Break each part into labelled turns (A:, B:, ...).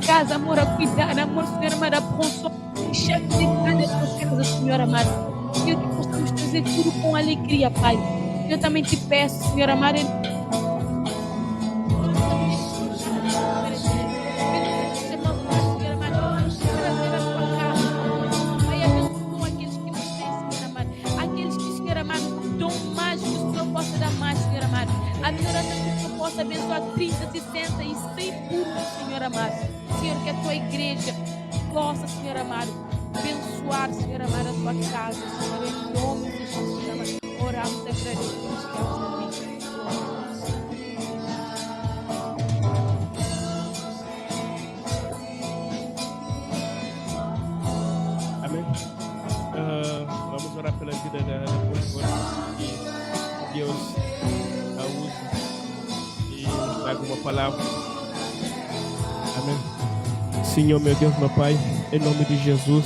A: casa, amor, a cuidar, amor, Senhor amado, a pronto, chefe de cada casa, Senhor amado. Senhor, que possamos fazer tudo com alegria, Pai. Eu também te peço, Senhor amado, abençoar 30, 60 e 100 por um, Senhor amado. Senhor, que a tua igreja possa, Senhor amado, abençoar, Senhor amado, a tua casa, Senhor, em nome de Jesus, Senhor amado. Oramos e agradecemos, amém.
B: Amém. Vamos orar pela vida da pastora, que Deus a use e nos traga uma palavra. Amém. Senhor, meu Deus, meu Pai, em nome de Jesus,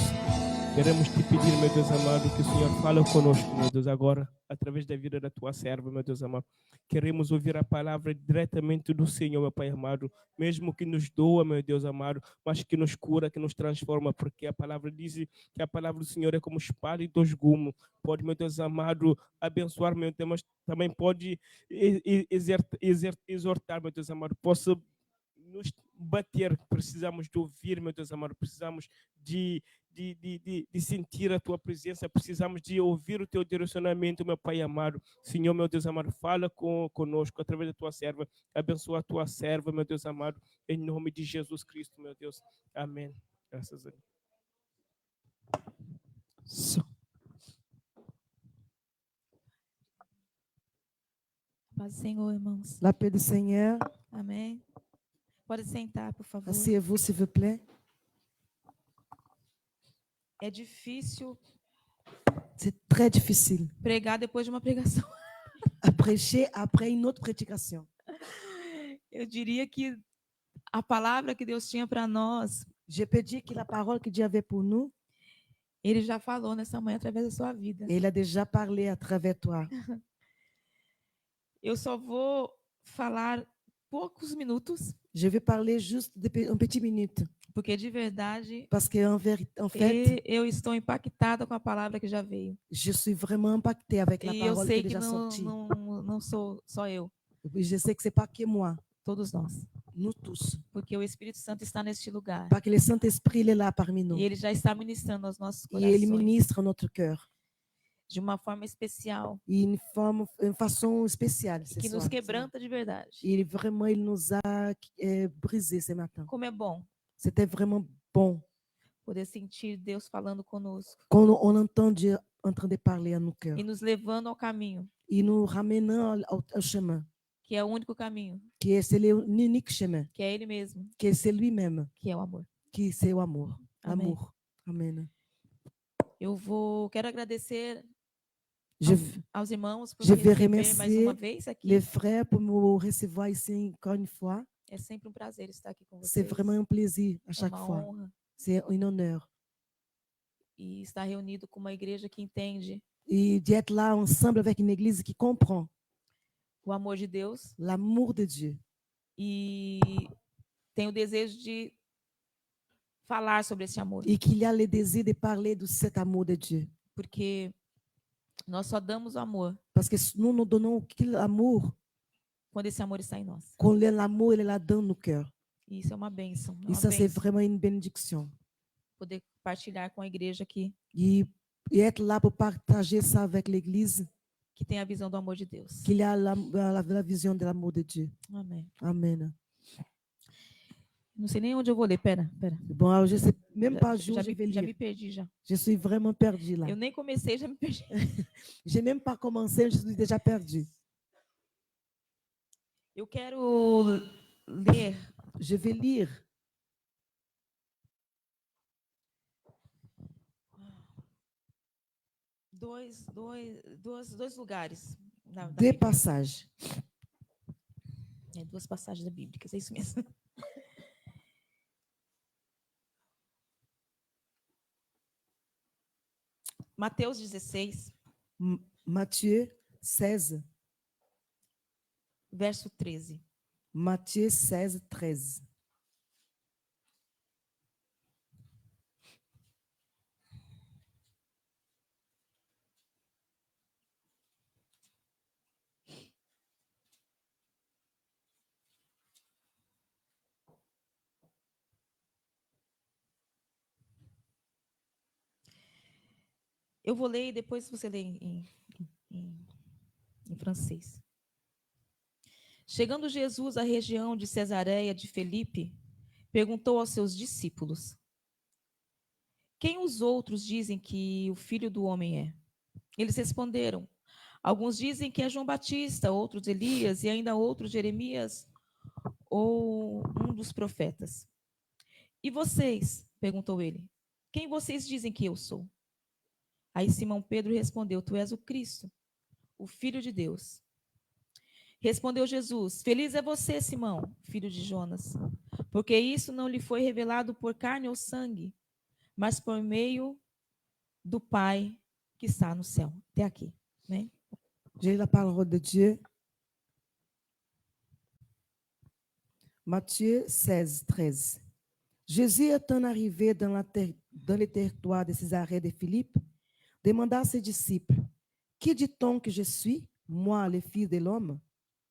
B: queremos te pedir, meu Deus amado, que o Senhor fale conosco, meu Deus, agora, através da vida da tua serva, meu Deus amado. Queremos ouvir a palavra diretamente do Senhor, meu Pai amado, mesmo que nos doa, meu Deus amado, mas que nos cura, que nos transforma, porque a palavra diz que a palavra do Senhor é como espada e dois gumes. Pode, meu Deus amado, abençoar, meu Deus, mas também pode exortar, meu Deus amado, possa nos bater, precisamos de ouvir, meu Deus amado, precisamos de sentir a tua presença, precisamos de ouvir o teu direcionamento, meu Pai amado. Senhor, meu Deus amado, fala conosco através da tua serva, abençoa a tua serva, meu Deus amado, em nome de Jesus Cristo, meu Deus. Amém. Graças a Deus.
A: Paz do Senhor, irmãos.
C: La paix du Seigneur.
A: Amém. Pode sentar, por favor.
C: Asseyez-vous, s'il vous plaît.
A: É difícil
C: C'est très difficile
A: pregar depois de uma pregação.
C: à prêcher après une autre prédication.
A: Eu diria que a palavra que Deus tinha para nós,
C: Je peux dire que la parole que Dieu avait pour nous,
A: Ele já falou nessa manhã através da sua vida.
C: il a déjà parlé à travers toi.
A: Eu só vou falar poucos minutos,
C: Je vais parler juste un petit minute,
A: porque de verdade
C: parce qu'en fait,
A: eu estou impactada com a palavra que já veio.
C: je suis vraiment impactée avec la
A: E eu
C: parole
A: sei
C: qui est
A: que
C: déjà sortie.
A: não sou só eu,
C: Je sais que c'est pas que moi,
A: todos nós,
C: nous tous,
A: porque o Espírito Santo está neste lugar.
C: parce que le Saint-Esprit il est là parmi nous.
A: E ele já está ministrando aos nossos
C: Et il
A: corações
C: ministre notre cœur
A: de uma forma especial,
C: une façon spéciale ce
A: que nos
C: soir.
A: quebranta de verdade.
C: Et vraiment, il nous a brisé ce matin.
A: Como é bom
C: C'était vraiment bon
A: poder sentir Deus falando conosco
C: quand on entend Dieu en train de parler à nos cœurs
A: e nos levando ao caminho,
C: et nous ramenant au chemin,
A: que é o único caminho,
C: qui est c'est l'unique chemin,
A: que é Ele mesmo,
C: qui est c'est lui-même,
A: que é o amor.
C: qui c'est l'amour.
A: Amém.
C: L'amour. Amen.
A: Quero agradecer
C: Je,
A: aos irmãos por
C: Je
A: me
C: vais
A: receber mais
C: remercier
A: uma vez aqui.
C: les frères pour me recevoir ici encore une fois.
A: É sempre um prazer estar aqui com
C: C'est
A: vocês.
C: vraiment un plaisir à
A: É
C: chaque
A: uma
C: fois.
A: honra.
C: C'est un honneur.
A: E estar reunido com uma igreja que entende
C: Et d'être là ensemble avec une église qui comprend
A: o amor de Deus
C: l'amour de Dieu
A: e tem o desejo de falar sobre esse amor.
C: et qu'il y a le désir de parler de cet amour de Dieu.
A: Porque nós só damos o amor
C: Parce que nous nous donnons l'amour
A: quando esse amor está em nós.
C: quand l'amour il est là dans nos cœurs.
A: E isso é uma bênção. É
C: Et
A: uma
C: ça, c'est
A: bênção
C: vraiment une bénédiction.
A: poder partilhar com a igreja aqui,
C: Et être là pour partager ça avec l'église,
A: que tem a visão do amor de Deus.
C: qu'il y a la vision de l'amour de Dieu.
A: Amém.
C: Amen.
A: Não sei nem onde eu vou ler. Pera.
C: Bon, alors, je ne sais même pas où je vais
A: Já me
C: lire.
A: perdi já.
C: Je suis vraiment perdue là.
A: Eu nem comecei, já me perdi.
C: Je n'ai même pas commencé, je suis déjà perdue.
A: Eu quero ler
C: Je vais lire
A: dois lugares. Da
C: deux
A: Bíblia.
C: passages.
A: Duas passagens bíblicas, é isso mesmo. Mateus 16,
C: Matthieu 16.
A: verso 13.
C: Matthieu 16, 13.
D: Eu vou ler e depois você lê em francês. Chegando Jesus à região de Cesareia de Filipe, perguntou aos seus discípulos: quem os outros dizem que o Filho do Homem é? Eles responderam: alguns dizem que é João Batista, outros Elias e ainda outros Jeremias ou um dos profetas. E vocês? Perguntou ele. Quem vocês dizem que eu sou? Aí Simão Pedro respondeu: tu és o Cristo, o Filho de Deus. Respondeu Jesus: feliz é você, Simão, filho de Jonas, porque isso não lhe foi revelado por carne ou sangue, mas por meio do Pai que está no céu. Até aqui, né?
C: J'ai la parole de Dieu. Matthieu 16, 13. Jésus étant arrivé dans les territoires de Césarée de Philippe, demanda à ses disciples: qui dit-on que je suis, moi, le Fils de l'homme?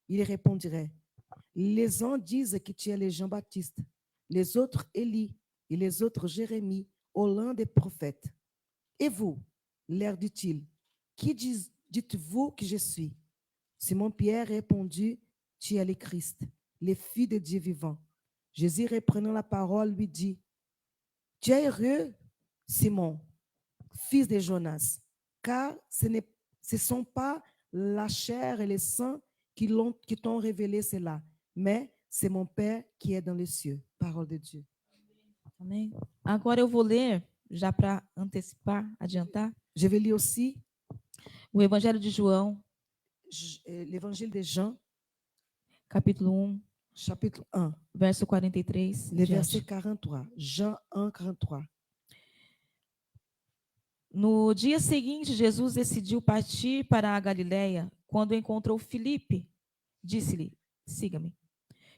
C: Il répondrait: les uns disent que tu es le Jean-Baptiste, les autres Élie, et les autres Jérémie, ou l'un des prophètes. Et vous, leur dit-il, qui dites-vous que je suis? Simon-Pierre répondit: tu es le Christ, le Fils de Dieu vivant. Jésus, reprenant la parole, lui dit: tu es heureux, Simon, fils de Jonas, car ce ne sont pas la chair et le sang qui t'ont révélé cela, mais c'est mon Père qui est dans les cieux. Parole de Dieu.
D: Amém? Agora eu vou ler, já para antecipar, adiantar,
C: Je vais lire aussi
D: o Evangelho de João,
C: l'évangile de Jean,
D: capítulo 1,
C: chapitre 1,
D: verso 43.
C: le
D: em
C: verset
D: diante.
C: 43. Jean 1, 43.
D: No dia seguinte, Jesus decidiu partir para a Galiléia. Quando encontrou Filipe, disse-lhe: siga-me.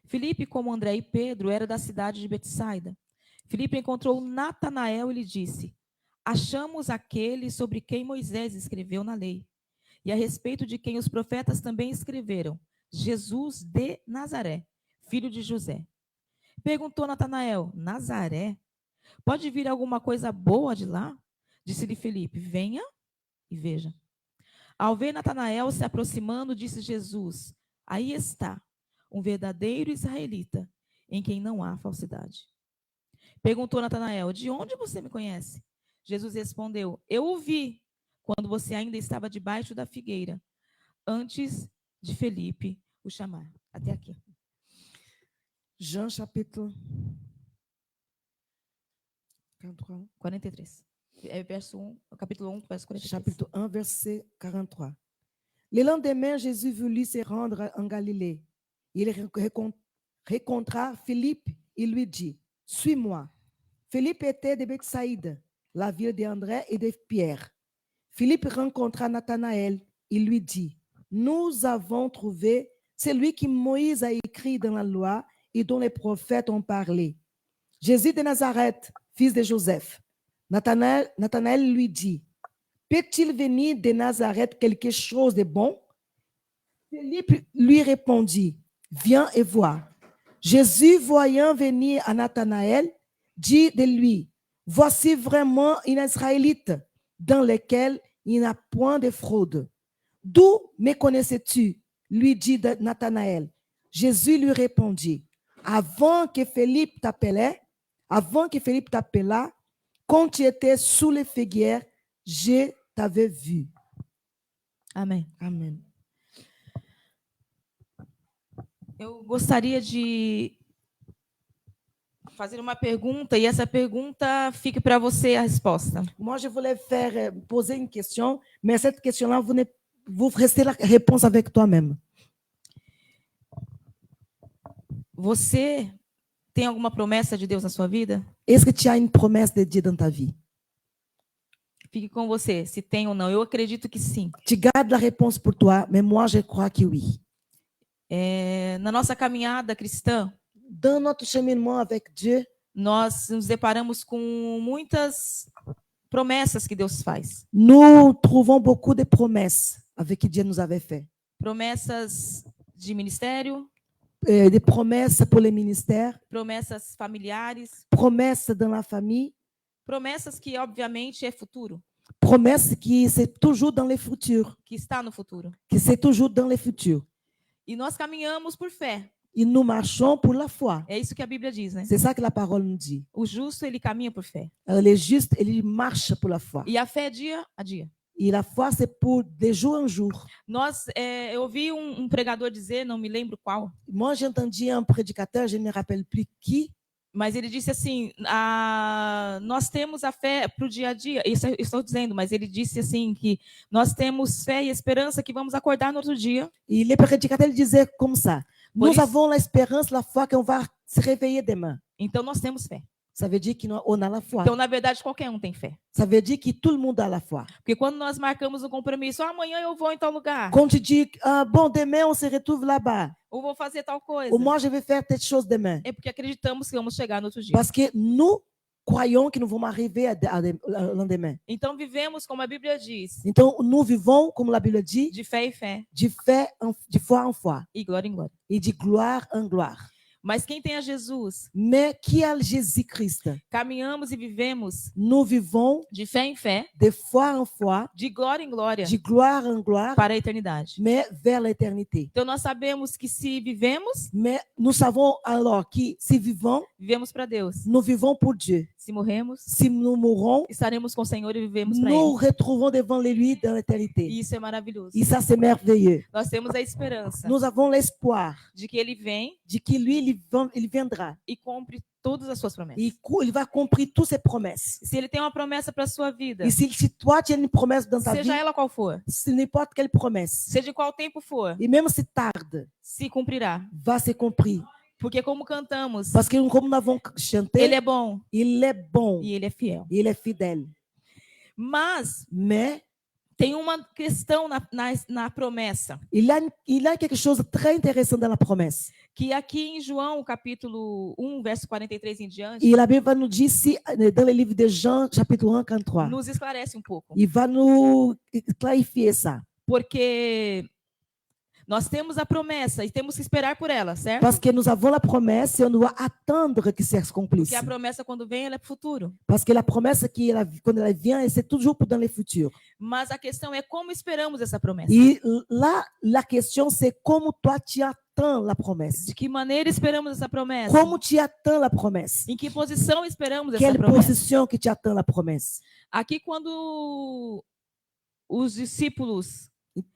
D: Filipe, como André e Pedro, era da cidade de Betsaida. Filipe encontrou Natanael e lhe disse: achamos aquele sobre quem Moisés escreveu na lei, e a respeito de quem os profetas também escreveram, Jesus de Nazaré, filho de José. Perguntou Natanael: Nazaré? Pode vir alguma coisa boa de lá? Disse-lhe Filipe: venha e veja. Ao ver Natanael se aproximando, disse Jesus: aí está, um verdadeiro israelita, em quem não há falsidade. Perguntou Natanael: de onde você me conhece? Jesus respondeu: eu o vi quando você ainda estava debaixo da figueira, antes de Filipe o chamar. Até aqui.
C: Jean chapitre
D: 43. É verso 1, capítulo 1, verso 43.
C: Chapitre 1, verset 43. Le lendemain, Jésus voulut se rendre en Galilée. Il rencontra Philippe et lui dit: suis-moi. Philippe était de Bethsaïde, la ville d'André et de Pierre. Philippe rencontra Nathanaël. Il lui dit: nous avons trouvé celui que Moïse a écrit dans la loi et dont les prophètes ont parlé, Jésus de Nazareth, fils de Joseph. Nathanaël lui dit: peut-il venir de Nazareth quelque chose de bon? Philippe lui répondit: viens et vois. Jésus, voyant venir à Nathanaël, dit de lui: voici vraiment un Israélite dans lequel il n'y a point de fraude. D'où me connaissais-tu? Lui dit Nathanaël. Jésus lui répondit: avant que Philippe t'appelât, quand tu étais sous les figuières, je t'avais vu.
D: Amém.
C: Amen.
D: Eu gostaria de fazer uma pergunta e essa pergunta fique para você a resposta.
C: Moi, je voulais poser une question, mais cette question-là, vous restez la réponse avec toi-même.
D: Você tem alguma promessa de Deus na sua vida?
C: Est-ce que tu as une promesse de Dieu dans ta vie?
D: Fique com você, se tem ou não. Eu acredito que sim.
C: Tu gardes la réponse pour toi, mais moi, je crois que oui.
D: Na nossa caminhada cristã,
C: Dans notre cheminement avec Dieu,
D: nós nos deparamos com muitas promessas que Deus faz.
C: nous trouvons beaucoup de promesses avec que Dieu nous avait fait.
D: Promessas de ministério,
C: Des promesses pour les ministères,
D: promessas familiares,
C: promesses dans la famille,
D: promessas que obviamente é futuro.
C: Promesse qui c'est toujours dans les futurs,
D: que está no futuro.
C: que c'est toujours dans les futurs.
D: E nós caminhamos por fé.
C: Et nous marchons pour la foi.
D: É isso que a Bíblia diz, né?
C: C'est ça que la parole nous dit.
D: O justo, ele caminha por fé.
C: Les justes, ils marchent pour la foi.
D: E a fé é dia a dia.
C: Et la foi, c'est pour de jour en jour.
D: Eu ouvi pregador dizer, não me lembro qual,
C: Moi, j'ai entendu un prédicateur, je ne me rappelle plus qui,
D: mas ele disse assim, nós temos a fé para o dia a dia. Isso eu estou dizendo, mas ele disse assim que nós temos fé e esperança que vamos acordar no outro dia.
C: et le prédicateur il disait comme ça.
D: Por
C: Nous
D: isso-
C: avons l'espérance, la foi qu'on va se réveiller demain.
D: Então nós temos fé.
C: Ça veut dire qu'on a la foi.
D: Então, na verdade, qualquer tem fé.
C: Ça veut dire que tout le monde a la foi.
D: Porque quando nós marcamos um compromisso, amanhã eu vou em tal lugar,
C: Quand tu dis, bon, demain, on se retrouve là-bas.
D: ou vou fazer tal coisa,
C: Ou moi, je vais faire telle chose demain.
D: é porque acreditamos que vamos chegar no outro dia.
C: Parce que nous croyons que nous vons arriver au lendemain.
D: Então vivemos como a Bíblia diz,
C: Donc, nous vivons, comme la Bible dit,
D: de fé em fé
C: de foi en foi
D: e glória em glória.
C: et de gloire en gloire.
D: Mas quem tem a Jesus,
C: Mais qui a Jésus-Christ?
D: caminhamos e vivemos
C: Nous vivons
D: de fé em fé,
C: de foi en foi,
D: de glória em glória,
C: de gloire en gloire,
D: para a eternidade.
C: mais vers l'éternité.
D: Então nós sabemos que se vivemos,
C: Mais nous savons alors que si vivons,
D: vivemos para Deus.
C: nous vivons pour Dieu.
D: Se morremos,
C: Si nous mourons,
D: estaremos com o Senhor e vivemos para
C: nous
D: Ele.
C: retrouvons devant lui dans l'éternité.
D: E isso é maravilhoso.
C: Et ça, c'est merveilleux.
D: Nós temos a esperança
C: Nous avons l'espoir
D: de que Ele vem
C: de que lui, il viendra.
D: e cumpre todas as suas promessas.
C: Il va accomplir toutes ses promesses.
D: Se Ele tem uma promessa para a sua vida,
C: Et si toi, tu as une promesse dans ta vie,
D: seja ela qual for,
C: c'est n'importe quelle promesse,
D: seja de qual tempo for,
C: et même si tarde,
D: se cumprirá.
C: va se cumprir.
D: Porque como cantamos,
C: Parce que comme nous avons chanté,
D: Ele é bom
C: il est bon,
D: e Ele é fiel.
C: il est fidèle.
D: Mas
C: Mais
D: tem uma questão na promessa,
C: il a quelque chose de très intéressant dans la promesse.
D: que aqui em João, capítulo 1, verso 43 em diante,
C: Et la Bible va nous dire ici, dans le livre de Jean, chapitre 1, 43,
D: nos esclarece um pouco.
C: il va nous clarifier ça.
D: Porque nós temos a promessa e temos que esperar por ela, certo?
C: Parce que nous avons la promesse et on doit attendre que ça se accomplisse.
D: Porque a promessa, quando vem, ela é pro futuro.
C: Parce que la promesse, quand elle vient, c'est toujours dans le futur.
D: Mas a questão é como esperamos essa promessa.
C: Et là, la question, c'est comment toi, tu attends la promesse.
D: De que maneira esperamos essa promessa?
C: Comment tu attends la promesse?
D: Em que posição esperamos essa
C: Quelle
D: promessa?
C: position que tu attends la promesse?
D: Aqui, quando os discípulos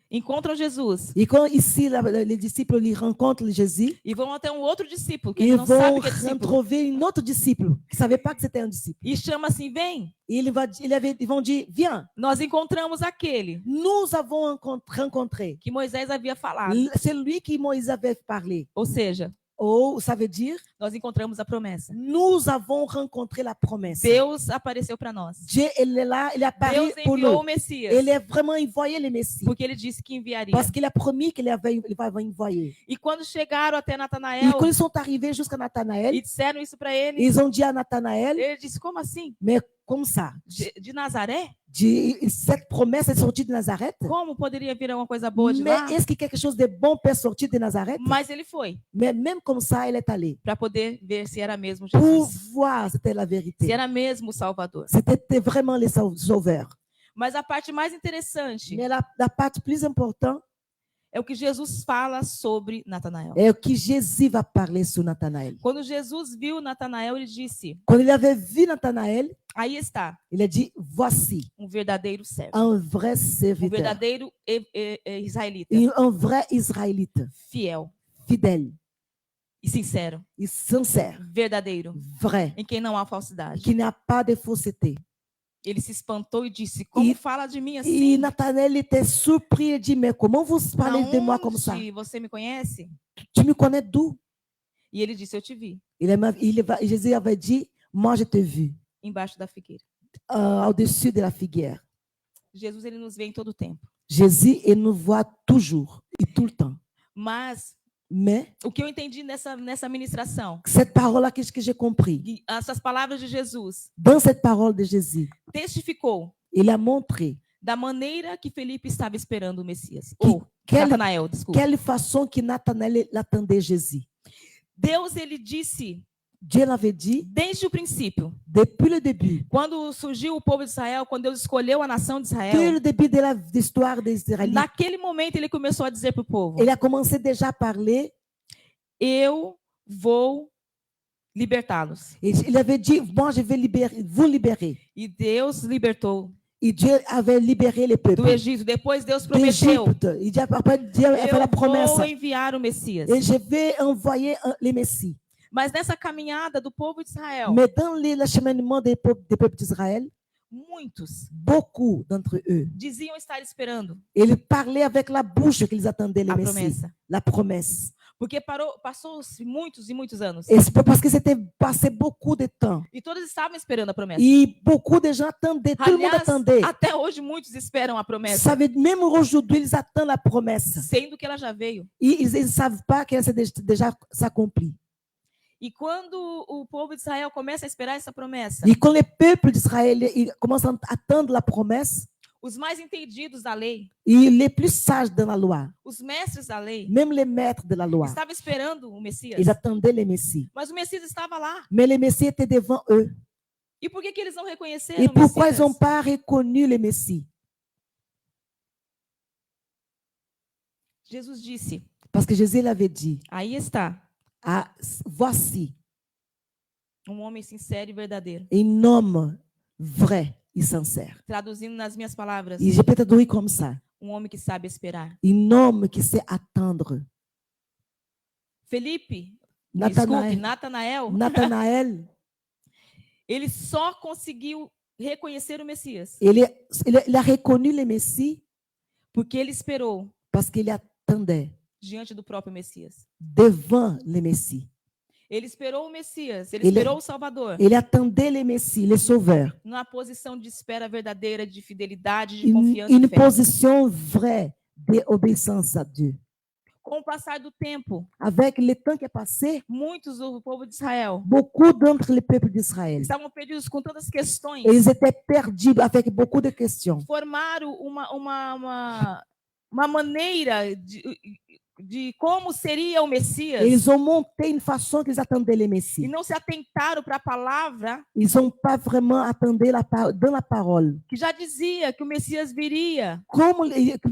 D: encontram Jesus
C: Et quand ici, les disciples ils rencontrent Jésus,
D: e vão até um outro discípulo, que
C: ils
D: não sabe
C: vont
D: que é discípulo,
C: retrouver un autre disciple qui ne savait pas que c'était un disciple.
D: e chama assim, vem,
C: Et ils vont dire, viens,
D: nós encontramos aquele
C: nous avons rencontré.
D: que Moisés havia falado.
C: C'est lui qui Moïse avait parlé.
D: Ou seja,
C: Oh, ça veut dire,
D: nós encontramos a promessa.
C: nous avons rencontré la promesse.
D: Deus apareceu para nós.
C: Dieu, il est là, il a parlé
D: Deus
C: pour
D: enviou
C: nous.
D: o Messias,
C: Il a vraiment envoyé le Messie.
D: porque ele disse que enviaria.
C: Parce qu'il a promis qu'il va envoyer.
D: E quando chegaram até
C: Et
D: Natanael
C: quand ils sont arrivés jusqu'à Nathanaël,
D: e disseram isso para ele,
C: ils ont dit à Nathanaël,
D: ele disse, como assim?
C: mais comme ça,
D: De Nazaré?
C: cette promesse est sortie de Nazareth.
D: Como poderia vir alguma coisa boa de
C: Mais
D: lá?
C: est-ce que quelque chose de bon peut sortir de Nazareth?
D: Mas ele foi,
C: Mais même comme ça, elle est allée
D: para poder ver se era mesmo
C: pour
D: Jesus,
C: voir c'était la
D: se
C: vérité.
D: era mesmo o Salvador.
C: C'était vraiment le sauveur.
D: Mas a parte mais interessante
C: Mais la partie plus importante
D: é o que Jesus fala sobre Natanael.
C: est que Jésus va parler sur Nathanaël.
D: Quando Jesus viu Natanael, ele disse,
C: Quand il avait vu Nathanaël,
D: aí está,
C: il a dit, voici
D: verdadeiro servo,
C: un vrai serviteur,
D: verdadeiro israelita,
C: un vrai Israélite,
D: fiel
C: fidèle
D: e sincero,
C: et sincère,
D: verdadeiro,
C: vrai,
D: em quem não há falsidade.
C: qui n'a pas de fausseté.
D: Ele se espantou e disse, como fala de mim
C: Et
D: assim?
C: Nathanaël était surpris et dit, mais comment vous parlez de moi comme ça?
D: Aonde você me conhece?
C: Tu me connais d'où?
D: E ele disse, eu te vi,
C: Jésus avait dit, moi je t'ai vu
D: embaixo da figueira.
C: au-dessus de la figuière.
D: Jesus, ele nos vê em todo o tempo.
C: Jésus, il nous voit toujours et tout le temps.
D: Mas
C: Mais
D: o que eu entendi nessa ministração,
C: cette parole-là, qu'est-ce que j'ai compris?
D: e essas palavras de Jesus,
C: Dans cette parole de Jésus,
D: testificou
C: il a montré
D: da maneira que Felipe estava esperando o Messias.
C: Que-
D: Ou
C: quelle-
D: Natanael, desculpa.
C: quelle façon que Nathanaël attendait Jésus.
D: Deus, ele disse
C: Dieu l'avait dit
D: desde o princípio.
C: depuis le début.
D: Quando surgiu o povo de Israel, quando Deus escolheu a nação de
C: Dès
D: Israel,
C: le début de l'histoire des Israélites,
D: naquele momento ele começou a dizer para o povo:
C: il a commencé déjà à parler.
D: eu vou libertá-los.
C: Et il avait dit, moi je vais vous libérer.
D: E Deus libertou
C: Et Dieu avait libéré les peuples
D: do Egito. Depois Deus prometeu:
C: d'Égypte. Il dit, après Dieu a fait la promesse.
D: eu vou enviar o Messias.
C: Et je vais envoyer les Messies.
D: Mas nessa caminhada do povo de Israel,
C: Mais dans le cheminement des peuples d'Israël,
D: muitos
C: beaucoup d'entre eux,
D: diziam estar esperando
C: ils parlaient avec la bouche qu'ils attendaient les
D: a
C: Messies,
D: promessa.
C: la promesse.
D: Porque passou-se muitos e muitos anos.
C: Et c'est parce que c'était passé beaucoup de temps.
D: E todos estavam esperando a promessa.
C: Et beaucoup de gens attendaient, tout le monde
D: Aliás,
C: attendait.
D: até hoje muitos esperam a promessa,
C: Ça veut dire, même aujourd'hui, ils attendent la promesse.
D: sendo que ela já veio.
C: Et ils ne savent pas qu'elle s'est déjà s'accomplit.
D: E quando o povo de Israel começa a esperar essa promessa,
C: Et quand les peuples d'Israël ils commencent à attendre la promesse,
D: os mais entendidos da lei,
C: et les plus sages dans la loi,
D: os mestres da lei,
C: même les maîtres de la loi,
D: estavam esperando o Messias.
C: ils attendaient les Messies.
D: Mas o Messias estava lá.
C: Mais les Messies étaient devant eux.
D: E por que que eles não reconheceram
C: Et
D: o
C: pourquoi ils
D: Messias?
C: n'ont pas reconnu les Messies?
D: Jesus disse:
C: Parce que Jésus l'avait dit,
D: aí está
C: ah, voici
D: homem sincero e verdadeiro.
C: un homme vrai et sincère.
D: Traduzindo nas minhas palavras,
C: Et je peux te dire comme ça,
D: homem que sabe esperar.
C: un homme qui sait attendre.
D: Felipe, desculpe,
C: Nathanaël,
D: Natanael, ele só conseguiu reconhecer o Messias
C: il a reconnu les Messies
D: porque ele esperou
C: parce qu'il attendait
D: diante do próprio Messias.
C: devant les Messies.
D: Ele esperou o Messias, ele
C: Ele-
D: esperou o Salvador
C: Il attendait les Messies, les sauveurs.
D: numa posição de espera verdadeira, de fidelidade, de
C: Une,
D: confiança
C: une
D: e fé.
C: position vraie d'obéissance à Dieu.
D: Com o passar do tempo,
C: Avec le temps qui est passé,
D: muitos do povo de Israel
C: beaucoup d'entre les peuples d'Israël,
D: estavam perdidos com tantas questões,
C: ils étaient perdus avec beaucoup de questions.
D: formaram uma maneira de como seria o Messias
C: Ils ont monté une façon qu'ils attendaient les
D: e
C: Messies.
D: não se atentaram para a palavra
C: Ils n'ont pas vraiment attendu dans la parole.
D: que já dizia que o Messias viria,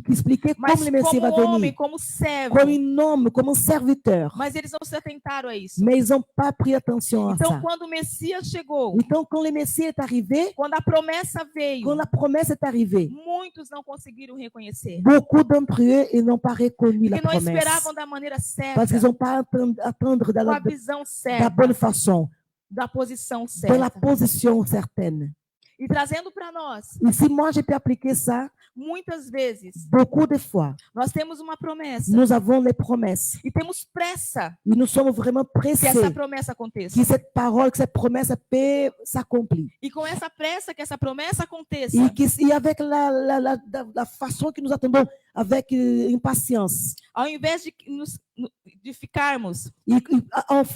C: Qui expliquait
D: mas
C: comme le Messie va
D: como homem,
C: venir.
D: como servo.
C: Comme un homme, comme un serviteur.
D: Mas eles não se atentaram a isso.
C: Mais ils n'ont pas pris attention à
D: Então,
C: ça.
D: quando o Messias chegou,
C: Donc, quand le Messie est arrivé,
D: quando a promessa veio,
C: quand la promesse est arrivée,
D: muitos não conseguiram reconhecer.
C: beaucoup d'entre eux, ils n'ont pas reconnu la
D: Porque não
C: promesse.
D: esperavam da maneira certa,
C: Parce qu'ils n'ont pas attendre
D: com a
C: de
D: visão
C: la
D: certa,
C: bonne façon,
D: da posição
C: dans la
D: certa.
C: position certaine.
D: E trazendo para nós,
C: Et si moi, je peux appliquer ça,
D: muitas vezes,
C: beaucoup de fois,
D: nós temos uma promessa
C: nous avons les promesses.
D: e temos pressa
C: Et nous sommes vraiment
D: que
C: pressés
D: essa promessa aconteça.
C: que cette parole, que cette promesse peut s'accomplir.
D: E com essa pressa que essa promessa aconteça,
C: Et avec la façon que nous attendons, avec impatience.
D: ao invés de ficarmos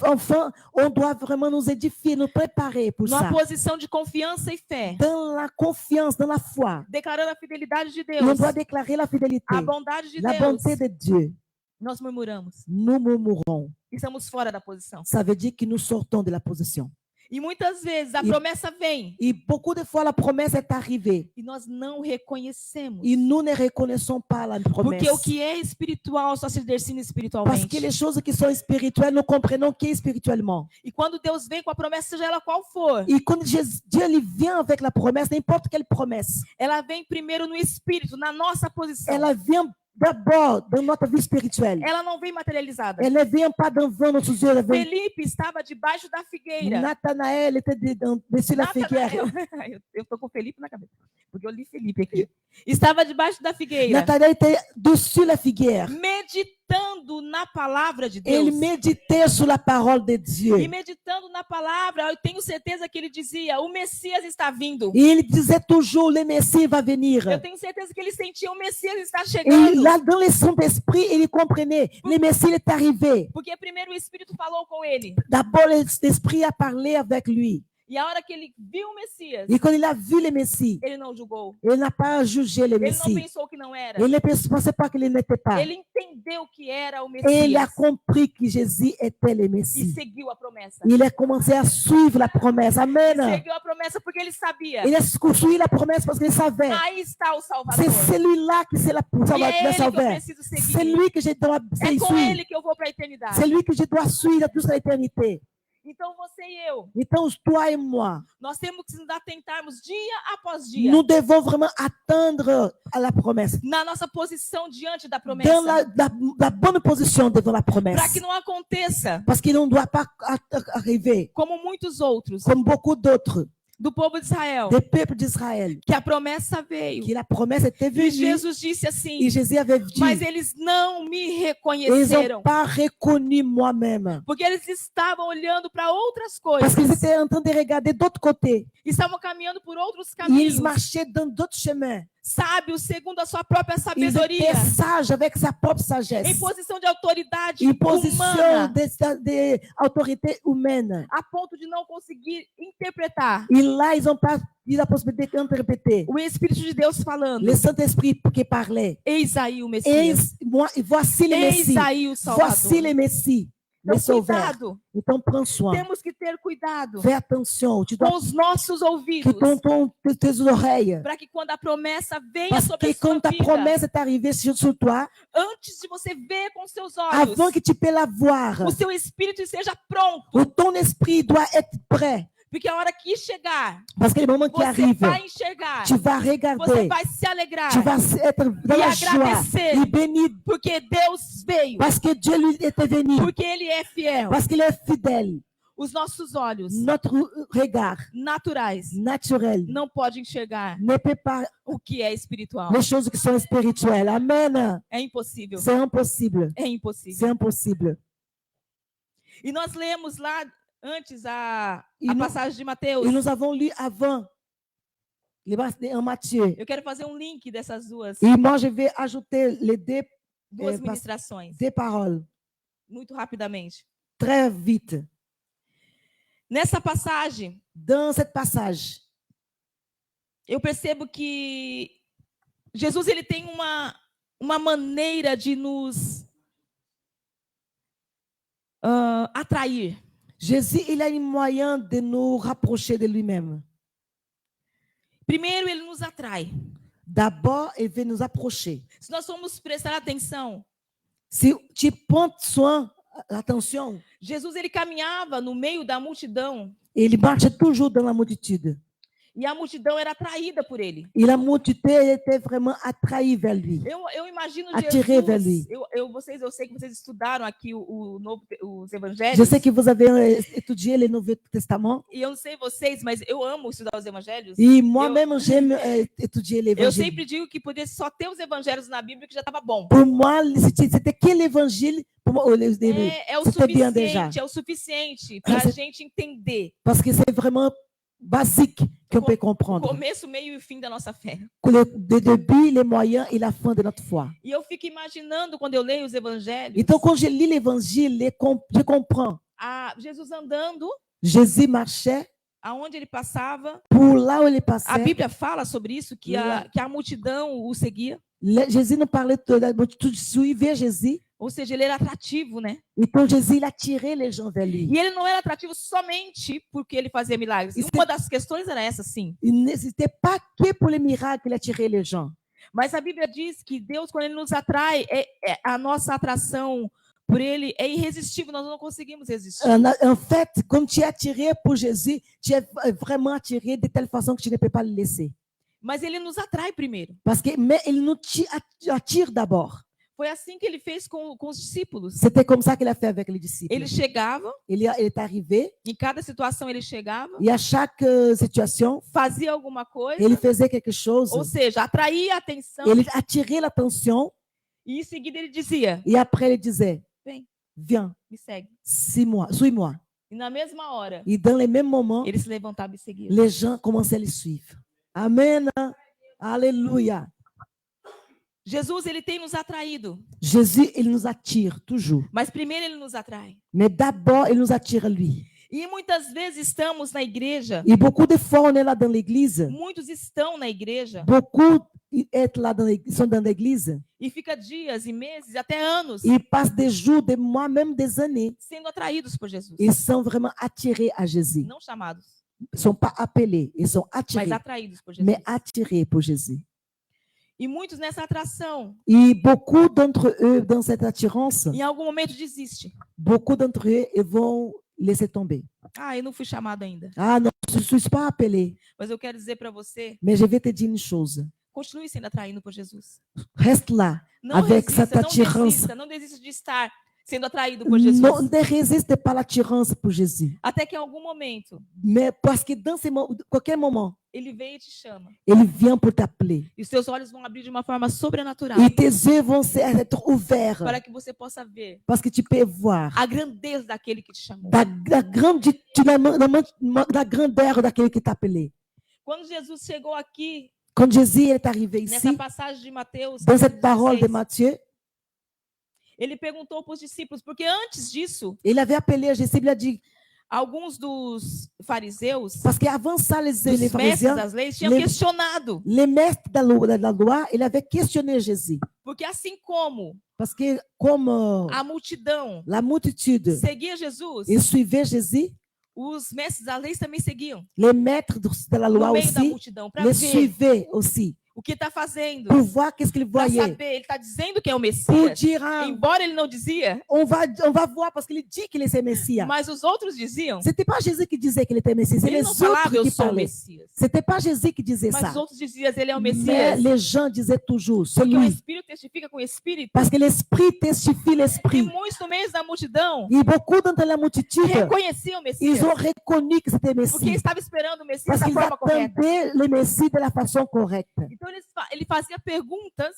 C: Enfin, on doit vraiment nous édifier, nous préparer pour
D: numa
C: ça.
D: posição de confiança e fé,
C: Dans la confiance, dans la foi.
D: declarando a fidelidade de
C: Et on
D: Deus,
C: doit déclarer la fidélité,
D: a bondade de
C: la
D: Deus,
C: bonté de Dieu.
D: nós murmuramos
C: Nous murmurons.
D: e estamos fora da posição.
C: Ça veut dire que nous sortons de la position.
D: E muitas vezes a
C: E-
D: promessa vem
C: Et beaucoup de fois, la promesse est arrivée.
D: e nós não reconhecemos.
C: Et nous ne reconnaissons pas la promesse.
D: Porque o que é espiritual só se discerne
C: Parce
D: espiritualmente.
C: que les choses qui sont spirituelles, nous comprenons qui est spirituellement.
D: E quando Deus vem com a promessa, seja ela qual for,
C: Et quand Dieu lui vient avec la promesse, n'importe quelle promesse,
D: ela vem primeiro no espírito, na nossa posição.
C: elle vient d'abord dans notre vie spirituelle.
D: Ela não vem materializada.
C: Elle ne vient pas devant nos yeux. Elle vient.
D: Felipe estava debaixo da figueira.
C: Nathanaël était dessus la figueira.
D: Eu tô com Felipe na cabeça, porque eu li Felipe aqui. Estava debaixo da figueira,
C: Nathanaël était dessus la figuière.
D: meditando na palavra de
C: Il
D: Deus.
C: méditait sur la parole de
D: E
C: Dieu.
D: meditando na palavra, eu tenho certeza que ele dizia: o Messias está vindo.
C: Et il disait toujours, le Messie va venir.
D: Eu tenho certeza que ele sentia: o Messias está
C: Et
D: chegando.
C: là, dans le Saint-Esprit, il comprenait, le Messie est arrivé.
D: Porque primeiro o Espírito falou com ele.
C: D'abord, l'Esprit a parlé avec lui.
D: E a hora que ele viu o Messias,
C: Et quand il a vu le Messie,
D: ele não julgou.
C: il n'a pas jugé le
D: Ele não
C: Messie.
D: pensou que não era.
C: Il ne pensait pas qu'il n'était pas.
D: Ele entendeu que era o
C: Et il a
D: Messias
C: compris que Jésus était le
D: e
C: Messie.
D: seguiu a promessa.
C: Il a commencé à suivre la promesse. Amen.
D: Seguiu a promessa porque ele sabia.
C: Il a suivi la promesse parce qu'il savait.
D: Aí está o
C: C'est
D: Salvador.
C: celui-là qui c'est
D: E é
C: le
D: ele que eu
C: sauveur.
D: preciso
C: C'est
D: seguir.
C: lui que je dois
D: É com
C: suivre.
D: ele que eu vou para a eternidade.
C: C'est lui que je dois suivre jusqu'à l'éternité.
D: Então você e eu,
C: Então, toi et moi,
D: nós temos que nos atentarmos dia após dia
C: nous devons vraiment attendre à la promesse.
D: na nossa posição diante da
C: Dans
D: promessa,
C: la bonne position devant la
D: para
C: promesse.
D: que não aconteça
C: Parce qu'il ne doit pas arriver,
D: como muitos outros
C: comme beaucoup d'autres,
D: do povo de Israel,
C: des peuples d'Israël,
D: que a promessa veio
C: que la promesse était
D: e
C: venue.
D: Jesus disse
C: Et
D: assim:
C: Jésus avait dit,
D: mas eles não me
C: ils
D: reconheceram,
C: n'ont pas reconnu moi-même.
D: porque eles estavam olhando para outras
C: Parce qu'ils
D: coisas,
C: étaient en train de regarder d'autres côtés.
D: estavam caminhando por outros
C: Et ils
D: caminhos,
C: marchaient dans d'autres chemins.
D: sábios segundo a sua própria
C: Ils
D: sabedoria,
C: étaient sages avec sa propre sagesse.
D: em posição de autoridade
C: Une position
D: humana,
C: d'autorité humaine.
D: a ponto de não conseguir interpretar
C: Et là, ils n'ont pas eu la possibilité d'interpréter.
D: o Espírito de Deus falando.
C: Le Saint-Esprit qui parlait.
D: Eis aí o Messias.
C: Voici le
D: Eis
C: Messie.
D: aí o
C: Voici
D: Salvador.
C: le Messie. Le
D: Então,
C: Sauveur.
D: cuidado.
C: Então, prends soin.
D: Temos que ter cuidado
C: Fais attention. Tu dois
D: com os nossos
C: que
D: ouvidos,
C: tes oreilles.
D: para que quando a promessa venha
C: Parce
D: sobre
C: que
D: a sua
C: quand ta
D: vida,
C: promesse est arrivée sur toi,
D: antes de você ver com seus olhos,
C: avant que tu puisses la voir,
D: o seu espírito esteja pronto,
C: ton esprit doit être prêt.
D: porque a hora que chegar,
C: Parce que le moment qui
D: você
C: arrive,
D: vai enxergar,
C: tu vas
D: você
C: regarder,
D: vai se alegrar,
C: tu vas être dans
D: e
C: la joie
D: agradecer,
C: et bénir
D: porque Deus veio,
C: parce que Dieu lui était venu,
D: porque Ele é fiel.
C: parce qu'il est fidèle.
D: Os nossos olhos
C: Notre regard
D: naturais
C: naturel
D: não podem enxergar
C: ne peut pas
D: o que é espiritual.
C: les choses qui sont spirituelles. Amen.
D: É impossível.
C: C'est impossible.
D: É impossível.
C: C'est impossible.
D: E nós lemos lá antes a
C: E no-
D: passagem de Mateus.
C: Et nous avons lu avant en Matthieu.
D: Eu quero fazer um link dessas duas
C: Et moi, je vais ajouter les
D: duas
C: pas-
D: ministrações
C: deux paroles
D: muito rapidamente.
C: très vite.
D: Nessa passagem,
C: Dans cette passage,
D: eu percebo que Jesus ele tem uma maneira de nos atrair.
C: Jésus, il a un moyen de nous rapprocher de lui-même.
D: Primeiro, ele nos atrai.
C: D'abord, il veut nous approcher.
D: Se nós formos prestar atenção,
C: Si tu prends soin, attention,
D: Jesus ele caminhava no meio da multidão
C: il marche toujours dans la multitude.
D: e a multidão era atraída por ele.
C: Et la multitude était vraiment attrahie vers lui.
D: Eu imagino
C: Attiré vers
D: Jesus.
C: lui.
D: Eu sei que vocês estudaram aqui os
C: Je
D: evangelhos.
C: sais que vous avez étudié le Nouveau Testament.
D: E eu não sei vocês, mas eu amo estudar os evangelhos.
C: Et moi-même, j'aime étudier
D: Eu
C: l'évangile.
D: sempre digo que poderia só ter os evangelhos na Bíblia que já estava bom.
C: Pour moi, c'était que l'évangile. Pour moi,
D: É o
C: c'était bien déjà.
D: suficiente, é o suficiente para a
C: C'est-
D: gente entender
C: Parce que c'est vraiment basique qu'on peut
D: o
C: comprendre.
D: começo, meio e o fim da nossa fé.
C: Le début, les moyens et la fin de notre foi.
D: E eu fico imaginando, quando eu leio os evangelhos,
C: Et donc, quand je lis l'évangile, je comprends.
D: Jesus andando,
C: Jésus marchait
D: aonde ele passava.
C: pour là où il
D: A
C: passait.
D: Bíblia fala sobre isso, que a multidão o seguia.
C: Jésus nous parlait de la multitude suivait Jésus.
D: Ou seja, ele era atrativo, né?
C: Et donc, Jésus, il attirait les gens vers lui.
D: E ele não era atrativo somente porque ele fazia milagres. E
C: Isso
D: uma das questões era essa, sim.
C: Il n'était pas que pour les miracles qu'il attirait les gens.
D: Mas a Bíblia diz que Deus, quando ele nos atrai, a nossa atração por ele é irresistível, nós não conseguimos resistir.
C: En fait, comme tu es attiré pour Jésus, tu es vraiment attiré de telle façon que tu ne peux pas le laisser.
D: Mas ele nos atrai primeiro.
C: Mais il nous attire d'abord.
D: Foi assim que ele fez com os discípulos.
C: C'était comme ça qu'il a fait avec les disciples.
D: Ele chegava,
C: Il est arrivé,
D: em cada situação ele chegava,
C: et à chaque situation,
D: fazia alguma coisa,
C: il faisait quelque chose.
D: ou seja, atraía a atenção,
C: Il attirait l'attention,
D: e em seguida ele dizia:
C: et après il disait,
D: Vem.
C: viens,
D: me segue.
C: suis-moi.
D: E na mesma hora,
C: Et dans les mêmes moments,
D: ele se levantava e seguia.
C: les gens commençaient à le suivre. Amen. Alléluia.
D: Jesus, ele tem nos atraído,
C: Jésus, il nous attire toujours.
D: mas primeiro ele nos atrai.
C: Mais d'abord, il nous attire lui.
D: E muitas vezes estamos na igreja,
C: Et beaucoup de fois, on est là dans l'église.
D: muitos estão na igreja
C: Beaucoup sont dans l'église.
D: e fica dias e meses, até anos,
C: Ils passent des jours, des mois, même des années.
D: sendo atraídos por Jesus.
C: Ils sont vraiment attirés à Jésus.
D: Não chamados,
C: Ils ne sont pas appelés, ils sont
D: mas
C: attirés,
D: atraídos por Jesus.
C: mais attirés pour Jésus.
D: E muitos nessa atração,
C: Et beaucoup d'entre eux, dans cette attirance,
D: em algum momento desistem.
C: beaucoup d'entre eux ils vont laisser tomber.
D: Ah, eu não fui chamado ainda.
C: Ah non, je ne suis pas appelé.
D: Mas eu quero dizer para você,
C: Mais je vais te dire une chose.
D: continue sendo atraído por Jesus.
C: Reste là.
D: Não
C: Avec
D: resista,
C: cette attirance.
D: não desista de estar sendo atraído por Jesus.
C: Ne résiste pas à l'attirance pour Jésus.
D: Até que em algum momento,
C: Mais parce que dans qualquer moment,
D: ele vem e te chama.
C: il vient pour t'appeler.
D: E os seus olhos vão abrir de uma forma sobrenatural
C: Et tes yeux vont être ouverts
D: para que você possa ver
C: parce que tu peux voir
D: a grandeza daquele que te chamou.
C: la grandeur daquele qui t'a appelé.
D: Quando Jesus chegou aqui,
C: Quand Jésus est arrivé
D: nessa
C: ici,
D: passagem de Mateus,
C: dans cette parole de
D: 16,
C: Matthieu,
D: ele perguntou para os discípulos, porque antes disso,
C: il avait appelé Jésus, il a dit,
D: alguns dos fariseus,
C: parce qu'avant ça, les
D: dos mestres
C: pharisiens,
D: das leis, tinham
C: les-
D: questionado.
C: les maîtres de la loi, il avait questionné Jésus.
D: Porque assim como
C: Parce que comme
D: a multidão
C: la multitude,
D: seguia Jesus,
C: ils suivaient Jésus,
D: os mestres da lei também seguiam
C: les maîtres de la loi
D: no meio da
C: aussi,
D: multidão para
C: les
D: ver
C: suivaient aussi,
D: o que está fazendo,
C: pour voir qu'est-ce qu'ils
D: para
C: voyaient.
D: saber, ele está dizendo que é o
C: Pour
D: Messias,
C: dire, ah,
D: embora ele não dizia,
C: on va voir parce qu'il dit qu'il est le Messie.
D: mas os outros diziam,
C: C'était pas Jésus qui disait qu'il était Messie, c'est
D: ele
C: les
D: não falava,
C: autres
D: eu
C: qui
D: sou o
C: parlaient.
D: Messias,
C: C'était pas Jésus qui disait
D: mas
C: ça.
D: os outros diziam, ele é o
C: Mais
D: Messias,
C: les gens disaient toujours, c'est
D: porque o
C: lui.
D: Espírito testifica com o Espírito,
C: Parce que l'esprit testifie
D: e
C: l'esprit.
D: muitos no meio da multidão
C: Et beaucoup dans la multitude,
D: reconheciam o Messias,
C: ils ont reconnu que c'était
D: porque
C: Messie.
D: estava esperando o Messias
C: Parce
D: da
C: qu'ils
D: forma correta.
C: attendaient le Messie de la façon correcte.
D: Então ele fazia perguntas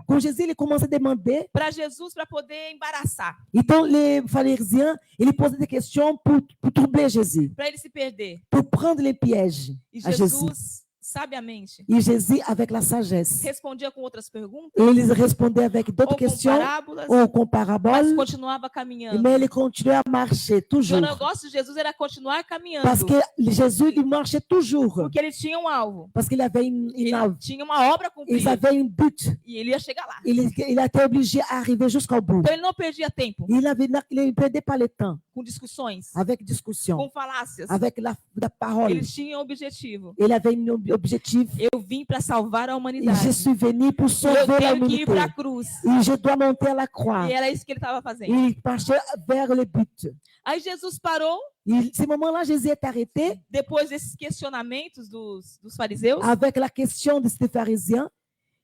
C: Quand Jésus il commençait à demander,
D: para Jesus para poder embaraçar,
C: então les pharisiens, ils posaient des questions pour troubler Jésus,
D: para ele se perder.
C: pour prendre les pièges
D: E
C: à Jésus.
D: Jesus, sabiamente,
C: Et Jésus, avec la sagesse,
D: respondia com outras perguntas,
C: il répondait avec
D: ou
C: d'autres
D: com
C: questions
D: parábolas,
C: ou com
D: mas
C: paraboles,
D: continuava caminhando.
C: mais il continuait à marcher
D: O
C: toujours.
D: negócio de Jesus era continuar caminhando,
C: Parce que Jésus, il marchait toujours.
D: porque ele tinha um alvo,
C: Parce qu'il avait une
D: ele
C: œuvre.
D: tinha uma obra a cumprir,
C: Il avait un but.
D: e ele ia chegar lá.
C: Il a été obligé à arriver jusqu'au bout.
D: Então ele não perdia tempo
C: Il ne perdait pas le temps
D: com discussões,
C: avec discussion,
D: com falácias.
C: avec la parole.
D: Ele tinha um objetivo.
C: Il avait un objectif.
D: Eu vim para salvar a
C: Et
D: humanidade.
C: je suis venu pour
D: Eu
C: sauver la
D: tenho que ir
C: humanité.
D: para a cruz.
C: Et je dois monter à la croix.
D: E era isso que ele estava fazendo.
C: Il marchait vers le but.
D: Aí Jesus parou,
C: Et ce moment-là, Jésus est arrêté
D: depois desses questionamentos dos fariseus,
C: avec la question de ces pharisiens.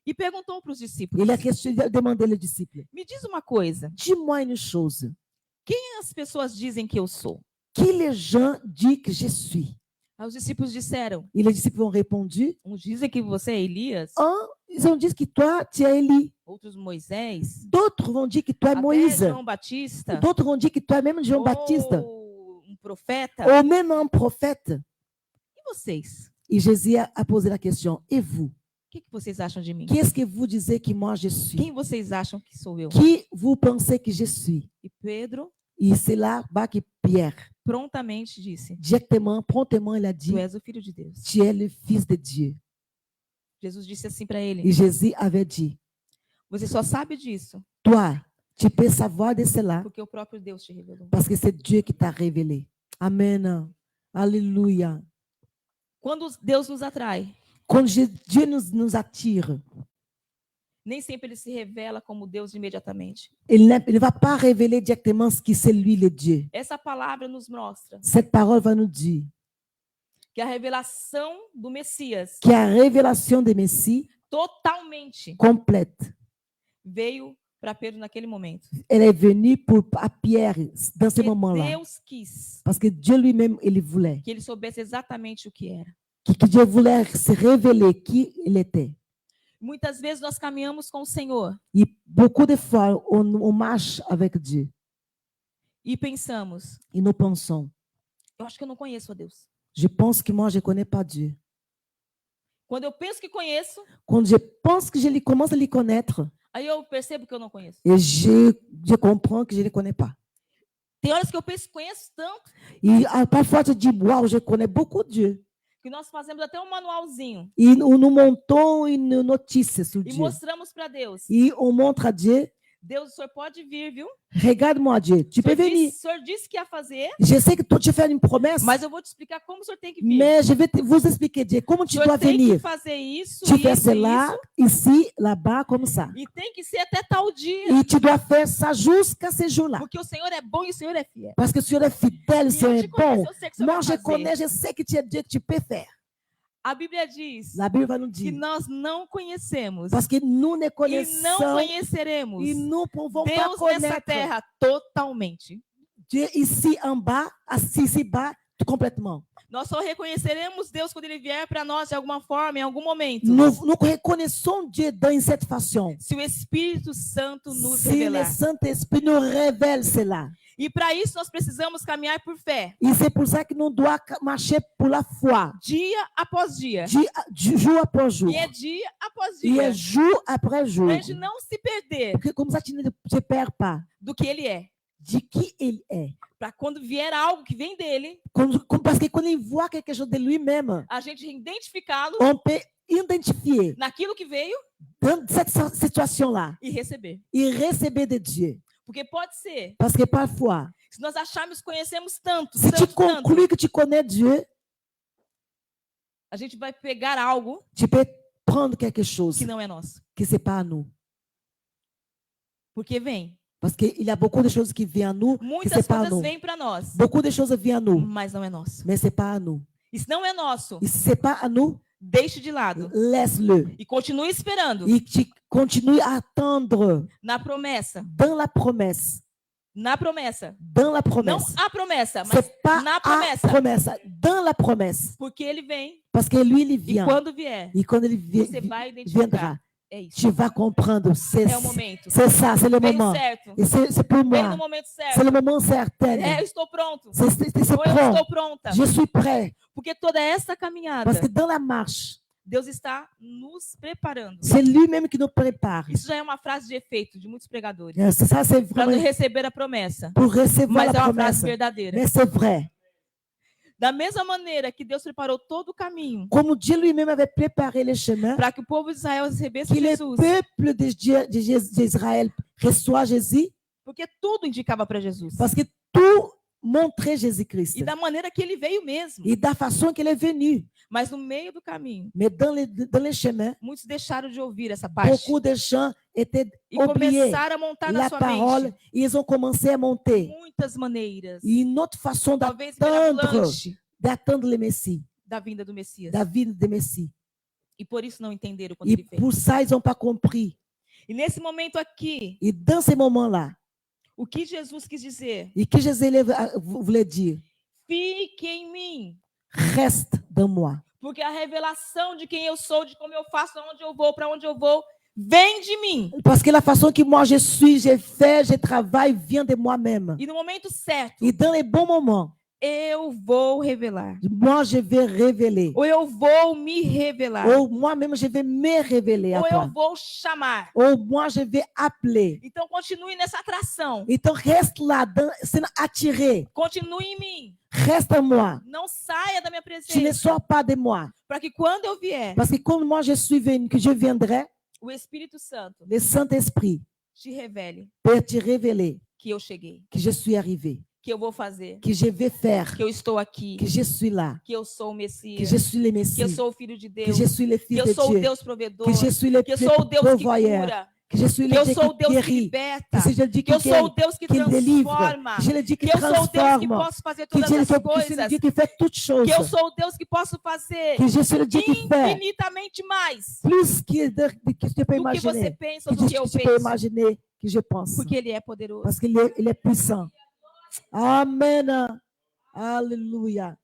D: e perguntou para os discípulos:
C: Il a demandé aux disciples,
D: Me diz uma coisa,
C: dis-moi une chose.
D: quem as pessoas dizem que eu sou?
C: Qui les gens disent que je suis?
D: Aí os discípulos disseram:
C: Et les disciples ont répondu,
D: uns dizem que você é Elias,
C: ils ont dit que toi, tu es Élie.
D: outros Moisés,
C: D'autres vont dire que toi es
D: até
C: Moïse.
D: João Batista,
C: D'autres vont dire que toi es même Jean-Baptiste.
D: ou profeta.
C: Ou même un prophète.
D: E vocês?
C: Et Jésus a posé la question, et vous?
D: O que vocês acham de mim?
C: Qui est-ce que vous disez que moi je suis?
D: Quem vocês acham que sou eu?
C: Qui vous pensez que je suis?
D: E Pedro
C: Et c'est là-bas que Pierre,
D: prontamente disse:
C: directement, promptement, il a dit,
D: Tu és o filho de Deus.
C: tu es le Fils de Dieu.
D: Jesus disse assim para ele:
C: Et Jésus avait dit,
D: Você só sabe disso
C: toi, tu peux savoir de cela
D: porque o próprio Deus te revelou.
C: parce que c'est Dieu qui t'a révélé. Amen. Alléluia.
D: Quando Deus nos atrai,
C: Quand Dieu nous attire,
D: nem sempre ele se revela como Deus imediatamente.
C: il ne va pas révéler directement ce qui c'est lui le Dieu.
D: Essa palavra nos mostra
C: Cette parole va nous dire
D: que a revelação do Messias
C: qu'il y a révélation des Messie
D: totalmente
C: complète.
D: veio para Pedro naquele momento.
C: Elle est venue à Pierre dans ce
D: Que
C: moment-là.
D: Deus quis
C: Parce que Dieu lui-même, il voulait.
D: que ele soubesse exatamente o que era.
C: Que Dieu voulait se révéler qui il était.
D: Muitas vezes nós caminhamos com o Senhor
C: Et beaucoup de fois, on marche avec Dieu.
D: e pensamos:
C: Et nous pensons,
D: eu acho que eu não conheço a Deus.
C: je pense que moi, je ne connais pas Dieu.
D: Quando eu penso que conheço,
C: Quand je pense que je commence à les connaître,
D: aí eu percebo que eu não conheço.
C: et je comprends que je ne les connais pas.
D: Tem horas que eu penso, conheço tanto,
C: Et parfois, tu dis, waouh, je connais beaucoup Dieu.
D: que nós fazemos até um manualzinho
C: Et nous montons une notice sur
D: e
C: Dieu.
D: mostramos para Deus.
C: Et on montre à Dieu,
D: Deus, o senhor pode vir, viu?
C: regarde-moi Dieu, tu peux venir.
D: O senhor disse que ia fazer,
C: Je sais que toi, tu fais une promesse,
D: mas eu vou te explicar como o senhor tem que vir.
C: mais je vais vous expliquer, Dieu, comment
D: O
C: tu
D: senhor
C: dois
D: tem que
C: venir.
D: fazer isso,
C: Tu fais
D: isso,
C: cela,
D: isso,
C: ici, là-bas, comme ça.
D: e tem que ser até tal dia.
C: Et tu dois faire ça jusqu'à ce jour-là.
D: Porque o Senhor é bom e o Senhor é fiel.
C: Parce que tu es fidèle,
D: E
C: tu
D: eu
C: es
D: te conheço,
C: bon.
D: eu sei que o Senhor
C: Moi,
D: vai
C: je
D: fazer.
C: connais, je sais que tu es Dieu, que tu peux faire.
D: A Bíblia diz
C: La Bible va nous
D: que
C: dire.
D: nós não conhecemos
C: Parce que nous ne
D: e não
C: connaissons
D: conheceremos
C: et nous ne pouvons pas
D: Deus nessa
C: connaître
D: terra totalmente.
C: Dieu ici en bas, ici bas, complètement.
D: Nós só reconheceremos Deus quando Ele vier para nós de alguma forma, em algum momento.
C: Nous reconnaissons Dieu dans cette façon.
D: Se o Espírito Santo nos
C: Si le
D: revelar.
C: Saint-Esprit nous révèle cela.
D: E para isso nós precisamos caminhar por fé,
C: Et c'est pour ça que nous devons marcher pour la foi,
D: dia após dia.
C: jour après jour.
D: E é dia após
C: Et
D: dia.
C: jour après jour.
D: Para a gente não se perder
C: Porque comme ça, tu ne te perds pas
D: do que Ele é.
C: de qui il est.
D: Para quando vier algo que vem dele,
C: Parce que quand il voit quelque chose de lui-même,
D: a gente identificá-lo
C: on peut identifier
D: naquilo que veio
C: dans cette situation-là
D: e receber.
C: et recevoir de Dieu.
D: Porque pode ser,
C: Parce que parfois,
D: se nós acharmos que conhecemos tanto,
C: si tu
D: tanto, tanto,
C: conclus que tu connais Dieu,
D: a gente vai pegar algo
C: tu peux prendre quelque chose
D: que não é nosso.
C: que ce n'est pas à nous.
D: Porque vem.
C: Parce qu'il y a beaucoup de choses qui viennent à nous que ce n'est
D: Muitas
C: pas à
D: coisas
C: nous.
D: vêm para nós,
C: Beaucoup de choses viennent à nous,
D: mas não é nosso.
C: mais ce n'est pas à nous.
D: E se não é nosso,
C: Et si ce n'est pas à nous,
D: deixe de lado
C: laisse-le.
D: e continue esperando
C: Et tu continues à attendre
D: na promessa.
C: dans la promesse.
D: Na promessa.
C: Dans la
D: Não
C: promesse.
D: a promessa, mas
C: C'est pas
D: na
C: à
D: promessa.
C: promesse, dans la promesse.
D: Porque ele vem
C: Parce que lui, il
D: e
C: vient.
D: quando vier,
C: Et quand il
D: você vai identificar.
C: viendra,
D: É isso.
C: tu vas comprendre.
D: É o momento.
C: C'est ça, c'est le
D: Vem
C: moment.
D: certo.
C: Et c'est pour
D: Vem no
C: moi.
D: momento
C: C'est
D: certo.
C: le moment certain.
D: É, eu estou pronto.
C: C'est
D: Ou eu
C: prêt.
D: estou pronta.
C: Je suis prêt.
D: Porque toda essa caminhada,
C: Parce que dans la marche,
D: Deus está nos preparando.
C: c'est lui-même qui nous prépare.
D: Isso já é uma frase de efeito de muitos pregadores.
C: Ça, c'est
D: Para
C: vraiment
D: receber a promessa.
C: pour recevoir
D: Mas
C: la
D: é uma frase
C: promesse.
D: verdadeira.
C: Mais c'est vrai.
D: Da mesma maneira que Deus preparou todo o caminho
C: Comme Dieu lui-même avait préparé le chemin,
D: para que o povo de Israel recebesse
C: que le
D: Jesus,
C: peuple d'Israël reçoit Jésus,
D: porque tudo indicava para Jesus.
C: parce que tout montrait Jésus-Christ.
D: E da maneira que ele veio mesmo.
C: Et de la façon qu'il est venu.
D: Mas no meio do caminho,
C: Mais dans le chemin,
D: muitos deixaram de ouvir essa parte
C: beaucoup de gens étaient
D: e
C: oubliés.
D: começaram a montar na
C: La
D: sua
C: parole,
D: mente
C: ils ont commencé à monter.
D: muitas maneiras.
C: Et une autre façon
D: Talvez
C: d'attendre
D: mirabolante
C: le Messie,
D: da vinda do Messias.
C: la vie de Messie.
D: E por isso não entenderam quando
C: Et
D: ele veio.
C: pour ça, ils n'ont pas compris.
D: E nesse momento aqui,
C: Et dans ces moments-là,
D: o que Jesus quis dizer?
C: et que Jésus voulait dire,
D: Fique em mim.
C: reste dans moi.
D: Porque a revelação de quem eu sou, de como eu faço, aonde eu vou, para onde eu vou, vem de mim.
C: Parce que la façon que moi je suis, je fais, je travaille, vient de moi-même.
D: E no momento certo,
C: Et dans les bons moments,
D: eu vou revelar.
C: moi je vais révéler.
D: Ou eu vou me revelar.
C: Ou moi-même je vais me révéler à
D: Ou eu
C: toi.
D: vou chamar.
C: Ou moi je vais appeler.
D: Então continue nessa atração.
C: Então reste là, sendo attiré.
D: Continue em mim.
C: Reste en moi.
D: Não saia da minha
C: Tu ne
D: presença.
C: sors pas de moi.
D: Para que quando eu vier,
C: Parce que quand moi je suis venu, que je viendrai,
D: o Espírito Santo
C: le Saint-Esprit
D: te revele
C: peut te révéler
D: que eu cheguei,
C: que je suis arrivé,
D: que eu vou fazer,
C: que je vais faire,
D: que eu estou aqui,
C: que je suis là,
D: que eu sou o
C: que
D: Messias,
C: je suis le
D: que eu
C: Messie,
D: sou o Filho de
C: que
D: Deus,
C: je suis le
D: que
C: Fils
D: eu
C: de
D: sou o
C: Dieu,
D: Deus provedor,
C: que je suis le
D: que eu sou o Deus que
C: pourvoyeur,
D: cura,
C: que je suis
D: que
C: le
D: eu
C: Dieu
D: sou o
C: qui
D: Deus que
C: guérit,
D: liberta,
C: que c'est le Dieu
D: que eu
C: qui
D: sou o Deus que
C: délivre,
D: transforma,
C: que c'est le Dieu qui
D: que eu sou o Deus que
C: transforme,
D: posso fazer
C: que
D: todas
C: c'est
D: as
C: le
D: coisas,
C: Dieu qui fait toutes choses,
D: que eu sou o Deus que posso fazer
C: que je suis le Dieu qui fait
D: infinitamente mais
C: plus que tu peux
D: do que você
C: imaginer,
D: pensa ou do que eu
C: tu peux
D: penso,
C: imaginer, que je pense.
D: porque Ele é poderoso.
C: Parce qu'il est puissant. Amen. Alléluia.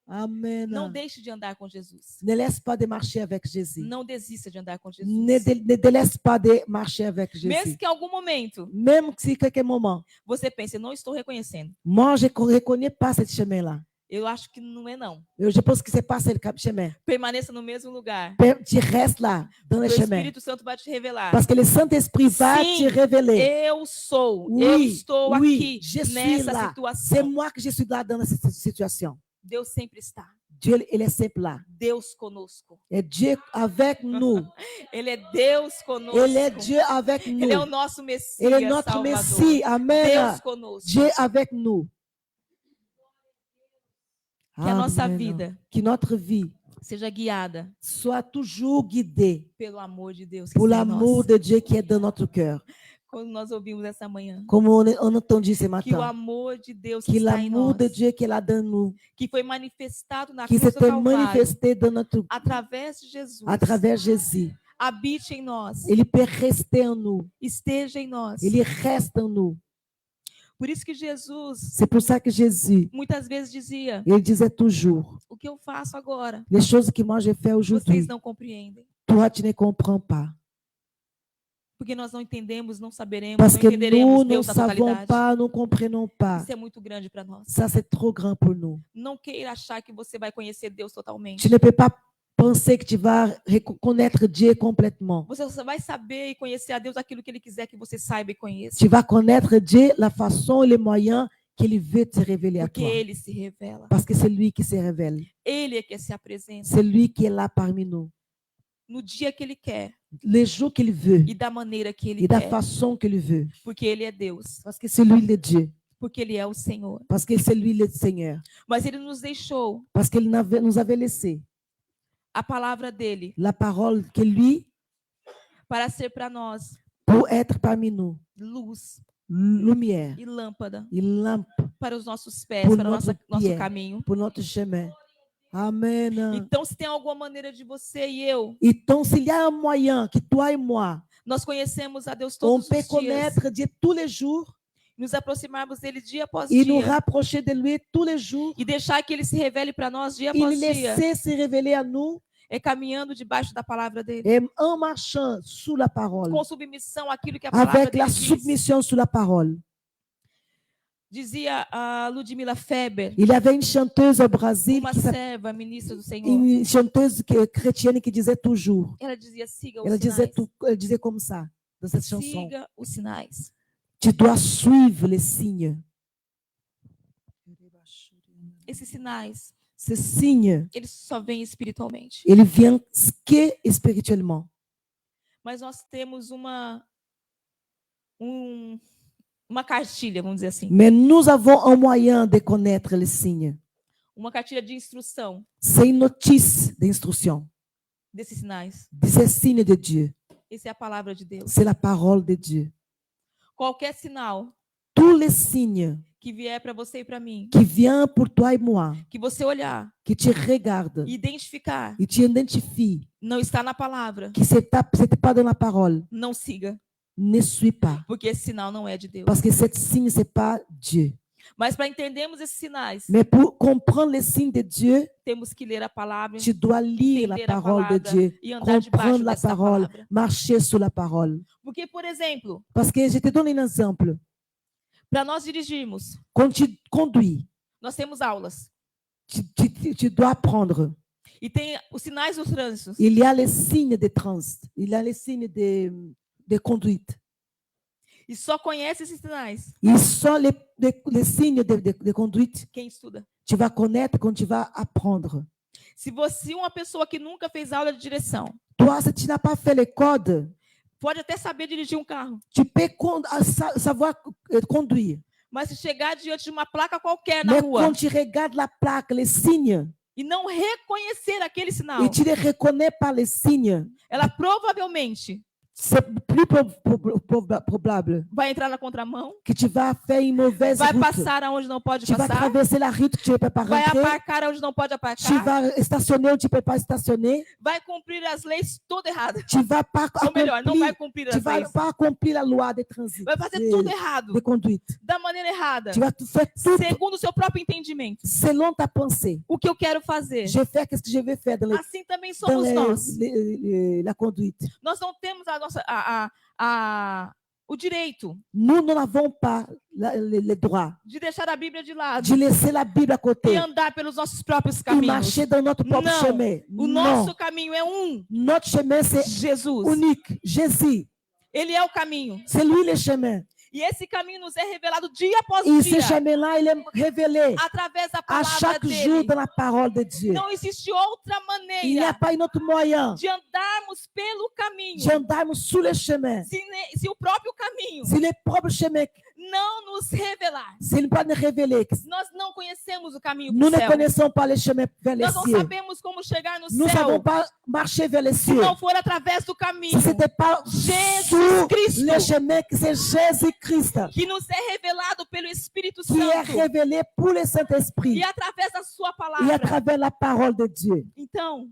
C: Amen.
D: Não deixe de andar com Jesus.
C: Ne laisse pas de marcher avec Jésus.
D: Não desista de andar com Jesus.
C: Ne délaisse pas de marcher avec
D: Mesmo
C: Jésus.
D: que em algum momento
C: Même si quelques moments,
D: você pense, eu não estou reconhecendo.
C: moi je ne reconnais pas ce chemin-là.
D: Eu acho que não é não.
C: Je pense que c'est pas le cap chemin.
D: Permaneça no mesmo lugar.
C: Tu restes là, dans
D: O
C: le chemin.
D: Espírito Santo vai te revelar.
C: Parce que le Saint-Esprit va
D: Sim,
C: te révéler.
D: Eu sou,
C: Oui,
D: eu estou
C: oui,
D: aqui
C: je suis
D: nessa
C: là. C'est
D: situação.
C: moi que je suis là dans cette situation.
D: Deus sempre está.
C: Dieu, il est sempre là.
D: Deus conosco.
C: Et Dieu avec nous.
D: Ele é Deus conosco.
C: Il est Dieu avec nous.
D: Ele é o nosso Messias,
C: Il est notre
D: Salvador.
C: Messie. Amen.
D: Deus conosco.
C: Dieu avec nous.
D: Que a nossa
C: Amen.
D: vida
C: Que notre vie
D: seja guiada
C: soit toujours guidée
D: pelo amor de Deus que
C: pour
D: está em
C: l'amour
D: nós.
C: de Dieu qui est dans notre cœur.
D: Quando nós ouvimos essa manhã,
C: Comme on entendit ce
D: que o
C: matin.
D: amor de Deus que
C: Que
D: está em
C: l'amour de
D: nós,
C: Dieu qui est là dans nous,
D: que foi manifestado na
C: qui
D: cruz do
C: s'était
D: Calvário,
C: manifesté dans notre,
D: através de Jesus,
C: à travers Jésus.
D: habite em nós,
C: Il peut rester en nous.
D: esteja em nós.
C: Il reste en nous.
D: Por isso que Jesus
C: C'est pour ça que Jésus,
D: muitas vezes dizia:
C: il disait toujours,
D: o que eu faço agora,
C: les choses que moi je fais aujourd'hui,
D: vocês não compreendem.
C: toi tu ne comprends pas.
D: Porque nós não entendemos, não saberemos,
C: Parce
D: não
C: que
D: entenderemos
C: nous ne
D: Deus na
C: savons
D: totalidade.
C: pas, nous ne comprenons pas.
D: Isso é muito grande para nós.
C: Ça, c'est trop grand pour nous.
D: Não queira achar que você vai conhecer Deus totalmente.
C: Tu ne peux pas penser que tu vas connaître Dieu complètement.
D: Você só vai saber e conhecer a Deus aquilo que Ele quiser que você saiba e conheça.
C: Tu vas connaître Dieu la façon et les moyens qu'il veut te révéler à
D: Porque
C: toi.
D: Ele se revela.
C: Parce que c'est lui qui se révèle.
D: Ele é que se apresenta
C: C'est lui qui est là parmi nous.
D: no dia que Ele quer
C: Les jours qu'il veut
D: e da maneira que Ele
C: et de la
D: quer.
C: façon qu'il veut.
D: Porque Ele é Deus.
C: Parce que c'est lui le Dieu.
D: Porque Ele é o Senhor.
C: Parce que c'est lui le Seigneur.
D: Mas Ele nos deixou
C: Parce qu'il nous avait laissé
D: a palavra dEle
C: la parole que lui,
D: para ser para nós
C: pour être parmi nous,
D: luz
C: lumière
D: e lâmpada
C: et lampe
D: para os nossos pés,
C: Por
D: para o nosso
C: pied.
D: caminho.
C: pour notre chemin. Amen.
D: Então, se tem alguma maneira de você e eu,
C: Donc, s'il y a un moyen que toi et moi,
D: nós conhecemos a Deus
C: on
D: todos
C: peut
D: os dias,
C: connaître Dieu tous les jours
D: nos aproximarmos dele dia após
C: et nous
D: dia
C: rapprocher de lui tous les jours,
D: e deixar que ele se revele para nós dia
C: et
D: após
C: le
D: dia,
C: laisser se révéler à nous
D: é caminhando debaixo da palavra dele,
C: et en marchant sous la parole,
D: com submissão àquilo que a palavra
C: avec la
D: dele diz.
C: submission sous la parole.
D: Dizia a Ludmila Feber,
C: Il y avait une chanteuse au Brésil,
D: uma serva, ministra do Senhor,
C: une chanteuse chrétienne qui disait toujours,
D: ela dizia: siga os
C: elle disait,
D: sinais,
C: elle disait comme ça dans cette chanson,
D: siga os sinais.
C: tu dois suivre les signes.
D: Esses sinais,
C: Ces signes,
D: eles só vêm espiritualmente.
C: ils viennent que spirituellement.
D: Mas nós temos uma cartilha, vamos dizer assim,
C: Mais nous avons un moyen de connaître les signes.
D: uma cartilha de instrução
C: C'est une notice d'instruction
D: desses sinais.
C: de ces signes de Dieu.
D: Essa é a palavra de Deus.
C: C'est la parole de Dieu.
D: Qualquer sinal
C: Tous les signes
D: que vier para você e para mim,
C: qui viennent pour toi et moi,
D: que você olhar,
C: que tu regardes
D: identificar,
C: et tu identifies,
D: não está na palavra,
C: que ce n'est pas dans la parole,
D: não siga,
C: ne suis pas.
D: porque esse sinal não é de Deus.
C: Parce que ce signe, ce n'est pas Dieu.
D: Mas para entendermos esses sinais,
C: Mais pour comprendre les signes de Dieu,
D: temos que ler a palavra,
C: tu dois lire la
D: entender a
C: parole de
D: palavra
C: Dieu,
D: e andar debaixo
C: comprendre la
D: dessa
C: parole,
D: palavra.
C: marcher sur la parole.
D: Porque, por exemplo,
C: Parce que je te donne un exemple.
D: para nós dirigirmos,
C: Quand tu conduis,
D: nós temos aulas.
C: tu dois apprendre.
D: E tem os sinais do trânsito.
C: Il y a les signes de trans, il y a les signes de conduite.
D: E só conhece esses sinais
C: Ils sont les signes de conduite.
D: quem estuda.
C: Tu vas connaître quand tu vas apprendre.
D: Se você, uma pessoa que nunca fez aula de direção,
C: Toi, si tu n'as pas fait les codes,
D: pode até saber dirigir um carro,
C: tu peux savoir conduire.
D: mas se chegar diante de uma placa qualquer na
C: Mais
D: rua
C: quand tu regardes la plaque, les signes,
D: e não reconhecer aquele sinal,
C: et tu ne reconnais pas les signes,
D: ela provavelmente
C: c'est plus probable
D: vai entrar na contramão,
C: que tu vas faire une mauvaise
D: vai
C: route.
D: passar aonde não pode
C: Tu vas
D: passar,
C: traverser la route que tu ne peux pas
D: vai
C: rentrer.
D: aparcar onde não pode
C: Tu
D: aparcar,
C: vas stationner où tu ne peux pas stationner.
D: vai cumprir as leis toda errada.
C: Tu vas pas
D: Ou melhor, não vai cumprir
C: tu
D: as
C: vas
D: leis,
C: pas accomplir la loi de transit,
D: vai fazer tudo errado,
C: de conduite.
D: da maneira errada,
C: Tu vas faire tout
D: segundo o seu próprio entendimento.
C: selon ta pensée.
D: O que eu quero fazer?
C: Je fais qu'est-ce que je vais faire dans,
D: Assim também somos nós.
C: la conduite.
D: Nós não temos a nossa o direito
C: Nous n'avons pas le droit
D: de deixar a Bíblia de lado
C: de laisser la Bible à
D: e
C: côté
D: andar pelos nossos próprios
C: et
D: caminhos.
C: marcher dans notre propre
D: Não.
C: chemin.
D: O
C: Non.
D: nosso caminho é um,
C: Notre chemin, c'est
D: Jesus.
C: unique. Jésus.
D: Ele é o caminho.
C: C'est lui le chemin.
D: E esse caminho nos é revelado dia após
C: Et
D: dia,
C: ce chemin-là, il est révélé
D: através da
C: à
D: palavra
C: chaque jour
D: dele.
C: dans la parole de Dieu.
D: Não existe outra
C: Il n'y a
D: maneira
C: pas un autre moyen
D: de andarmos pelo caminho
C: d'andarmos sous le chemin.
D: se o próprio caminho
C: C'est le propre chemin.
D: não nos revelar.
C: S'il ne pas nous révéler,
D: Nós não conhecemos o caminho
C: nous
D: para o
C: ne
D: céu.
C: connaissons pas le chemin vers les
D: Nós não
C: cieux.
D: sabemos como chegar no
C: Nous ne savons
D: céu
C: pas marcher vers les
D: se
C: cieux.
D: não for através do caminho
C: Si ce n'était pas
D: Jesus
C: sous
D: Cristo.
C: le chemin que c'est Jésus-Christ
D: que nos é revelado pelo Espírito
C: qui est
D: Santo
C: révélé pour le Saint-Esprit
D: e através da sua
C: et à
D: palavra.
C: travers la parole de Dieu.
D: Então,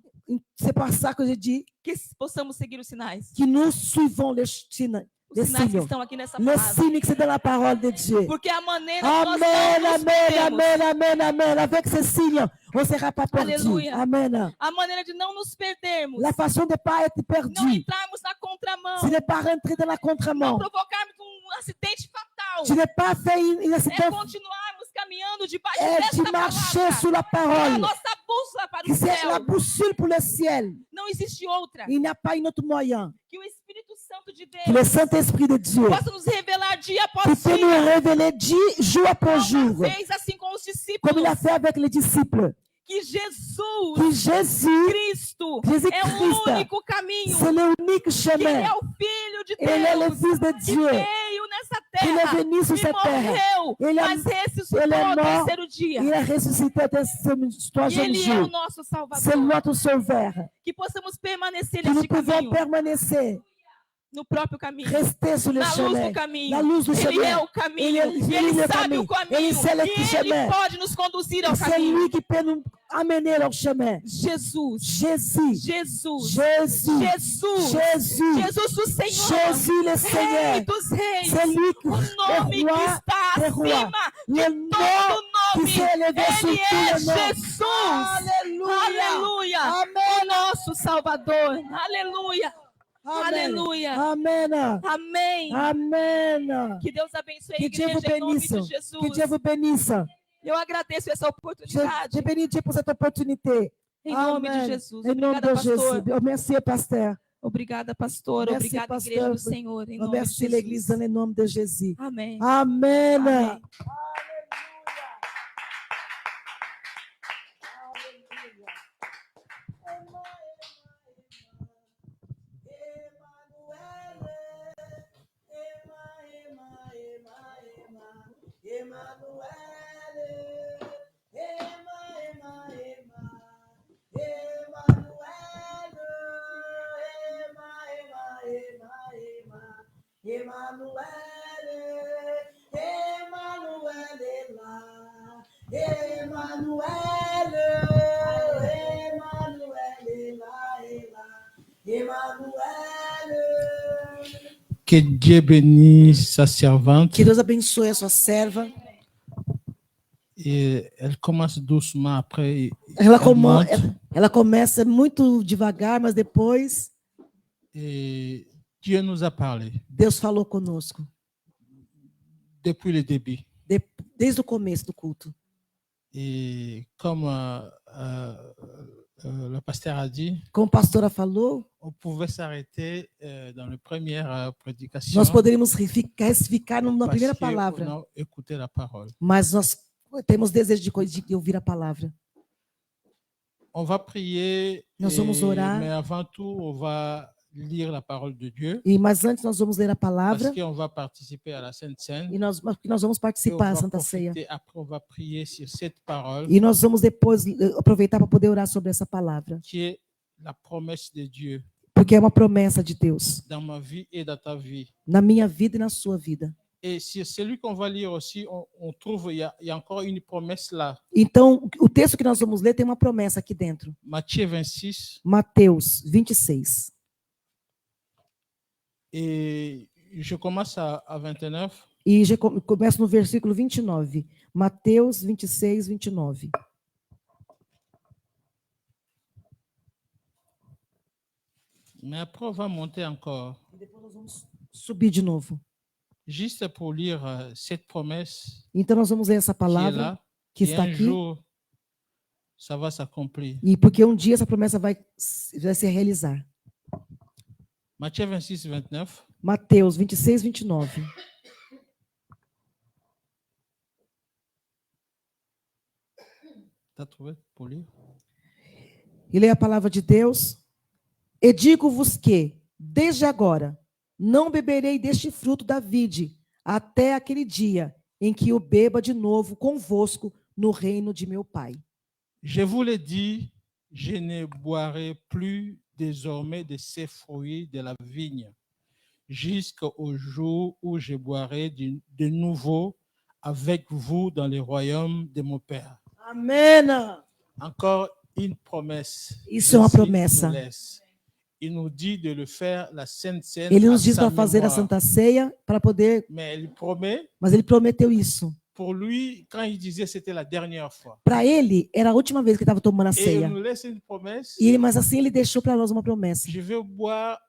C: C'est pour ça que je dis
D: que possamos seguir os sinais.
C: que nous suivons les signes.
D: Os
C: Les
D: sinais que
C: signes.
D: estão aqui nessa
C: Le
D: palavra.
C: signe que c'est dans la parole de Dieu.
D: Porque a maneira que nós
C: Amen,
D: não nos
C: amen,
D: perdemos,
C: amen, amen, amen. Avec ces signes, on ne sera pas perdu.
D: Alléluia.
C: Amen.
D: a maneira de não nos perdermos,
C: La façon de ne pas être
D: não
C: perdu,
D: entrarmos na contramão,
C: ce n'est pas rentrer dans la
D: não
C: contramão.
D: provocarmos acidente fatal,
C: Tu n'es pas fait un
D: é
C: accident
D: continuarmos caminhando debaixo
C: et
D: desta
C: tu marches
D: palavra.
C: sous la
D: É a
C: parole.
D: nossa bússola para
C: Que
D: o
C: c'est la
D: céu.
C: boussole pour le ciel.
D: Não existe outra.
C: Il n'y a pas un autre moyen.
D: Que o Espírito Santo de
C: Que le
D: Deus
C: Saint-Esprit de Dieu
D: possa nos revelar dia após
C: peut
D: dia.
C: nous révéler jour après
D: Como
C: jour,
D: fez assim com os
C: comme il a
D: discípulos.
C: fait avec les disciples.
D: Que Jesus
C: Que Jésus,
D: Cristo
C: Jésus
D: é o
C: Christ,
D: único caminho.
C: c'est l'unique
D: Que Ele
C: chemin.
D: é o Filho de
C: Il est le
D: Deus.
C: Fils de
D: Que
C: Dieu.
D: veio nessa
C: Il est
D: terra.
C: venu sur
D: E
C: cette terre.
D: morreu.
C: Ele é-
D: Mas ressuscitou
C: ele é
D: ao
C: mort.
D: terceiro dia.
C: Il est ressuscité au
D: E
C: troisième
D: Ele é o
C: jour.
D: nosso
C: C'est
D: Salvador.
C: notre Sauveur.
D: Que possamos permanecer
C: Que nous
D: neste
C: pouvons
D: caminho.
C: permanecer,
D: No próprio caminho.
C: rester sur le
D: Na luz
C: chemin.
D: do caminho.
C: La luz do
D: Ele
C: chemin.
D: é o caminho.
C: Ele é-
D: E
C: ele
D: Ele
C: é o
D: sabe
C: caminho.
D: o caminho.
C: Ele sait le
D: E Ele
C: chemin.
D: pode nos conduzir ao
C: C'est
D: caminho.
C: lui qui peut nous amener leur chemin.
D: Jesus.
C: Jésus.
D: Jesus.
C: Jésus.
D: Jesus.
C: Jésus.
D: Jesus, o Senhor.
C: Jésus le
D: Rei
C: Seigneur.
D: dos reis.
C: C'est lui qui
D: O nome
C: est
D: que
C: roi
D: está
C: des rois.
D: acima
C: Le
D: de
C: nom
D: todo
C: qui
D: nome.
C: s'est élevé sur
D: Ele
C: tous
D: é
C: les noms.
D: Jesus.
C: Alléluia.
D: Aleluia.
C: Amen.
D: O nosso Salvador. Aleluia. Aleluia.
C: Amen.
D: Amém.
C: Amen.
D: Que Deus abençoe a
C: Que Dieu vous
D: igreja em nome
C: bénisse.
D: de Jesus.
C: Que Dieu vous bénisse.
D: Eu agradeço essa oportunidade.
C: Je bénis Dieu pour cette opportunité.
D: Em nome de
C: Amen.
D: Jesus.
C: Em nome
D: Obrigada,
C: de Jesus.
D: pastor.
C: Merci, pasteur.
D: Obrigada, pastor.
C: Merci,
D: Obrigada,
C: pastor.
D: igreja do Senhor. Em nome de
C: Merci
D: Jesus.
C: l'Église dans le nom de Jésus.
D: Amém.
C: Amen.
D: Amém.
E: Que Dieu bénisse sa servante.
C: Que Deus abençoe a sua serva.
E: Et elle commence doucement après.
C: Ela começa muito devagar, mas depois
E: Et Dieu nous a parlé
C: Deus falou conosco.
E: depuis le début.
C: Desde o começo do culto.
E: Et comme le pasteur a dit,
C: Como a pastora falou,
E: on pouvait s'arrêter dans la première prédication.
C: nós poderíamos ficar na
E: parce
C: primeira
E: qu'on
C: palavra,
E: a écouté la parole.
C: mas nós temos desejo de ouvir a palavra.
E: On va prier,
C: Nós vamos orar.
E: mais avant tout, on va lire la parole de Dieu.
C: Mas antes nós vamos ler a
E: Parce
C: palavra
E: qu'on va participer à la Sainte Seine.
C: e nós vamos
E: Et on
C: participar da
E: va
C: Santa Ceia.
E: profiter, après, on va prier sur cette parole
C: E nós vamos depois aproveitar para poder orar sobre essa palavra,
E: qui est la promesse de Dieu
C: porque é uma promessa de Deus
E: dans ma vie et dans ta vie.
C: na minha vida e na sua vida.
E: Et sur celui qu'on va lire aussi, on trouve, il y a encore une promesse là.
C: Então, o texto que nós vamos ler tem uma promessa aqui dentro.
E: Matthieu 26.
C: Mateus 26.
E: Et je commence à 29.
C: E já começa no versículo 29. Mateus 26, 29.
E: Mais après, on va monter encore.
C: E depois nós vamos subir de novo.
E: Juste pour lire cette promesse
C: Então nós vamos ler essa
E: qui est
C: palavra
E: là,
C: que
E: et
C: está
E: un
C: aqui.
E: jour, ça va s'accomplir.
C: E porque um dia essa promessa vai se realizar.
E: Matthieu 26, 29.
C: Mateus 26, 29.
E: Tu as trouvé pour lire?
C: E leia a palavra de Deus. E digo-vos que, desde agora, não beberei deste fruto da vide, até aquele dia em que o beba de novo convosco no reino de meu Pai.
E: Je vous l'ai dit, je ne boirai plus désormais de ces fruits de la vigne, jusqu'au jour où je boirai de nouveau avec vous dans le royaume de mon Père.
C: Amém.
E: Encore une promesse.
C: Isso é uma
E: Jésus
C: promessa.
E: nous laisse. Il nous dit de le faire la Sainte Seine
C: Ele
E: à
C: nos diz
E: sa
C: para fazer a
E: mémoire.
C: Santa Ceia para poder,
E: Mais il promet,
C: mas ele prometeu isso.
E: pour lui, quand il disait c'était la dernière fois.
C: Para ele, era a última vez que ele estava tomando a
E: Et il
C: ceia.
E: nous laisse une promesse.
C: Mas assim ele deixou para nós uma promessa.
E: Je vais boire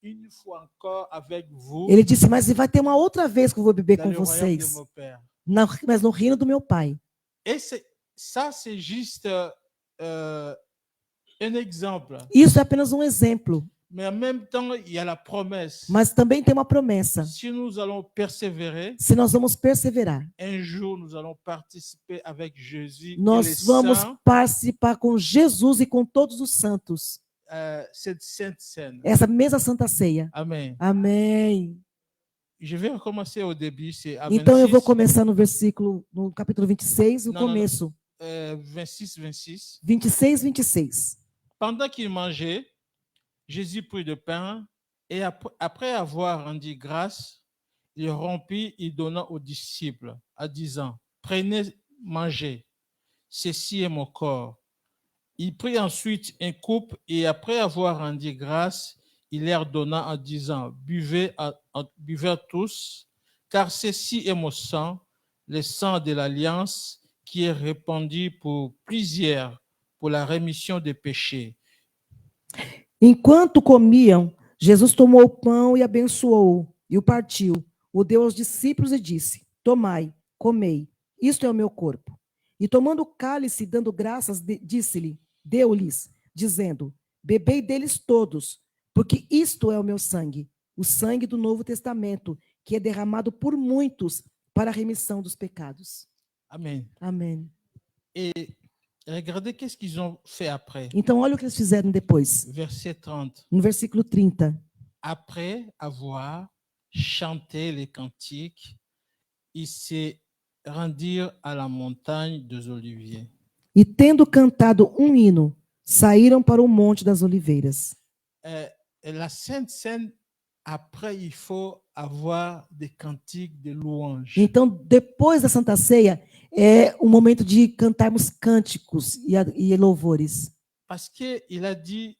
E: une fois encore avec vous
C: Ele disse, mas vai ter uma outra vez que eu vou beber
E: dans
C: com
E: le royaume de
C: vocês,
E: mon Père.
C: mas no reino do meu Pai.
E: Et ça, c'est juste un exemple.
C: Isso é apenas um exemplo,
E: Mais en même temps, il y a la promesse.
C: mas também tem uma promessa.
E: Si nous allons persévérer,
C: Se nós vamos perseverar,
E: un jour, nous allons participer avec Jésus et les
C: nós vamos
E: saints,
C: participar com Jesus e com todos os santos.
E: cette sainte scène.
C: Essa mesma Santa Ceia.
E: Amen.
C: Amém.
E: Je vais recommencer au début, c'est à
C: Então eu vou
E: 26,
C: começar no capítulo 26, no
E: Não, não, não.
C: começo.
E: 26, 26.
C: 26, 26.
E: Pendant qu'il mangeait, Jésus prit le pain et après avoir rendu grâce, il rompit et donna aux disciples, en disant, prenez, mangez, ceci est mon corps. Il prit ensuite une coupe et après avoir rendu grâce, il leur donna en disant, buvez tous, car ceci est mon sang, le sang de l'alliance qui est répandu pour plusieurs pour la rémission des péchés.
C: Enquanto comiam, Jesus tomou o pão e abençoou-o, e o partiu. O deu aos discípulos e disse, tomai, comei, isto é o meu corpo. E tomando o cálice, dando graças, disse-lhe, deu-lhes, dizendo, bebei deles todos, porque isto é o meu sangue, o sangue do Novo Testamento, que é derramado por muitos para a remissão dos pecados.
E: Amen.
C: Amém.
E: Et regardez qu'est-ce qu'ils ont fait après.
C: Então, olha o que eles fizeram depois.
E: Verset 30.
C: No versículo 30.
E: Après avoir chanté les cantiques, ils se rendirent à la montagne des Oliviers.
C: E tendo cantado um hino, saíram para o Monte das Oliveiras.
E: La Sainte Seine, après, il faut avoir des cantiques de louange.
C: Então, depois da Santa Ceia, é o momento de cantarmos cânticos e louvores.
E: Parce qu'il a dit,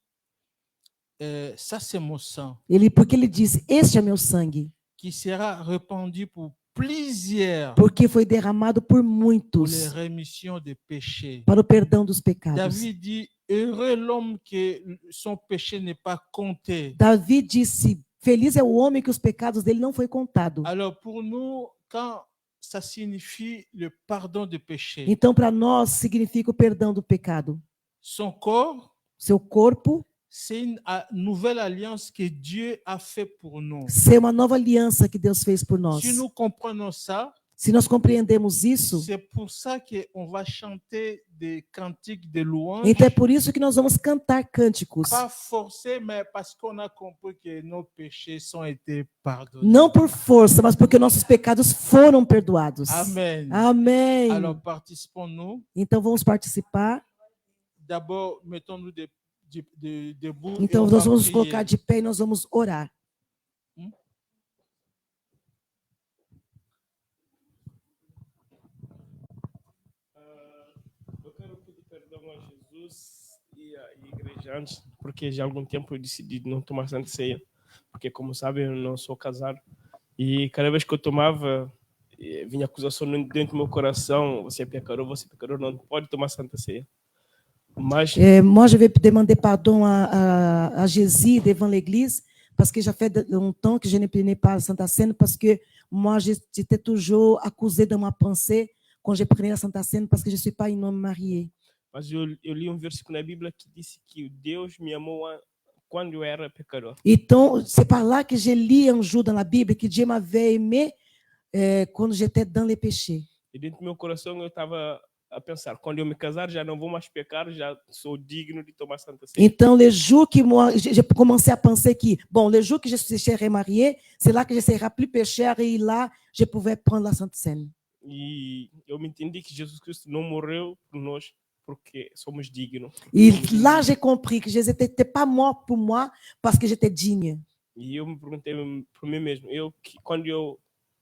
E: ça c'est mon sang,
C: Porque ele disse, este é meu sangue,
E: qui sera répandu pour plusieurs
C: porque foi derramado por
E: pour les
C: muitos,
E: rémissions des péchés.
C: para o perdão dos pecados.
E: David dit, heureux l'homme que son péché n'est pas compté.
C: Davi disse, feliz é o homem que os pecados dele não foi contado.
E: Alors pour nous, quand ça signifie le pardon des péchés,
C: Então, para nós, significa o perdão do pecado.
E: son corps,
C: Seu corpo
E: c'est une nouvelle alliance que Dieu a fait pour nous.
C: ser uma nova aliança que Deus fez por nós.
E: Si nous comprenons ça,
C: Se nós compreendemos isso,
E: c'est pour ça qu'on va chanter des cantiques de louange.
C: então é por isso que nós vamos cantar cânticos.
E: Pas forcé, mais parce qu'on a compris que nos péchés ont été pardonnés.
C: Não por força, mas porque nossos pecados foram perdoados.
E: Amen.
C: Amém.
E: Alors participons-nous.
C: Então vamos participar.
E: D'abord, mettons-nous debout. et
C: Então
E: on
C: nós
E: va
C: vamos
E: prier.
C: colocar de pé e nós vamos orar.
B: Eu quero pedir perdão a Jesus e à igreja antes, porque já há algum tempo eu decidi não tomar Santa Ceia, porque como sabem eu não sou casado e cada vez que eu tomava vinha acusação dentro do meu coração, você é pecador, não pode tomar Santa Ceia. Mas
C: Moi, je vais demander pardon à Jésus devant l'église parce que já fait longtemps que je ne prenais pas Santa Cena parce que moi, j'étais toujours accusée de ma pensée quand je prenais la Santa Cena parce que je ne suis pas un homme marié.
B: Mas eu li um versículo na Bíblia que disse que Deus me amou quando eu era pecador.
C: Então, c'est par là que je lis un jour dans la Bible que Dieu m'avait aimé quando j'étais dans les péchés.
B: E dentro do meu coração eu estava a pensar, quando eu me casar já não vou mais pecar, já sou digno de tomar Santa Ceia.
C: Então, les jours que moi, j'ai commencé à penser que, bon, les jours que je serai marié, c'est là que je serai plus pécheur et là, je pouvais prendre la Sainte Seine.
B: E eu me entendi que Jesus Cristo não morreu por nós porque somos dignos.
C: Et là, j'ai compris que Jésus n'était pas mort pour moi parce que j'étais digne.
B: E eu me perguntei para mim mesmo, quando eu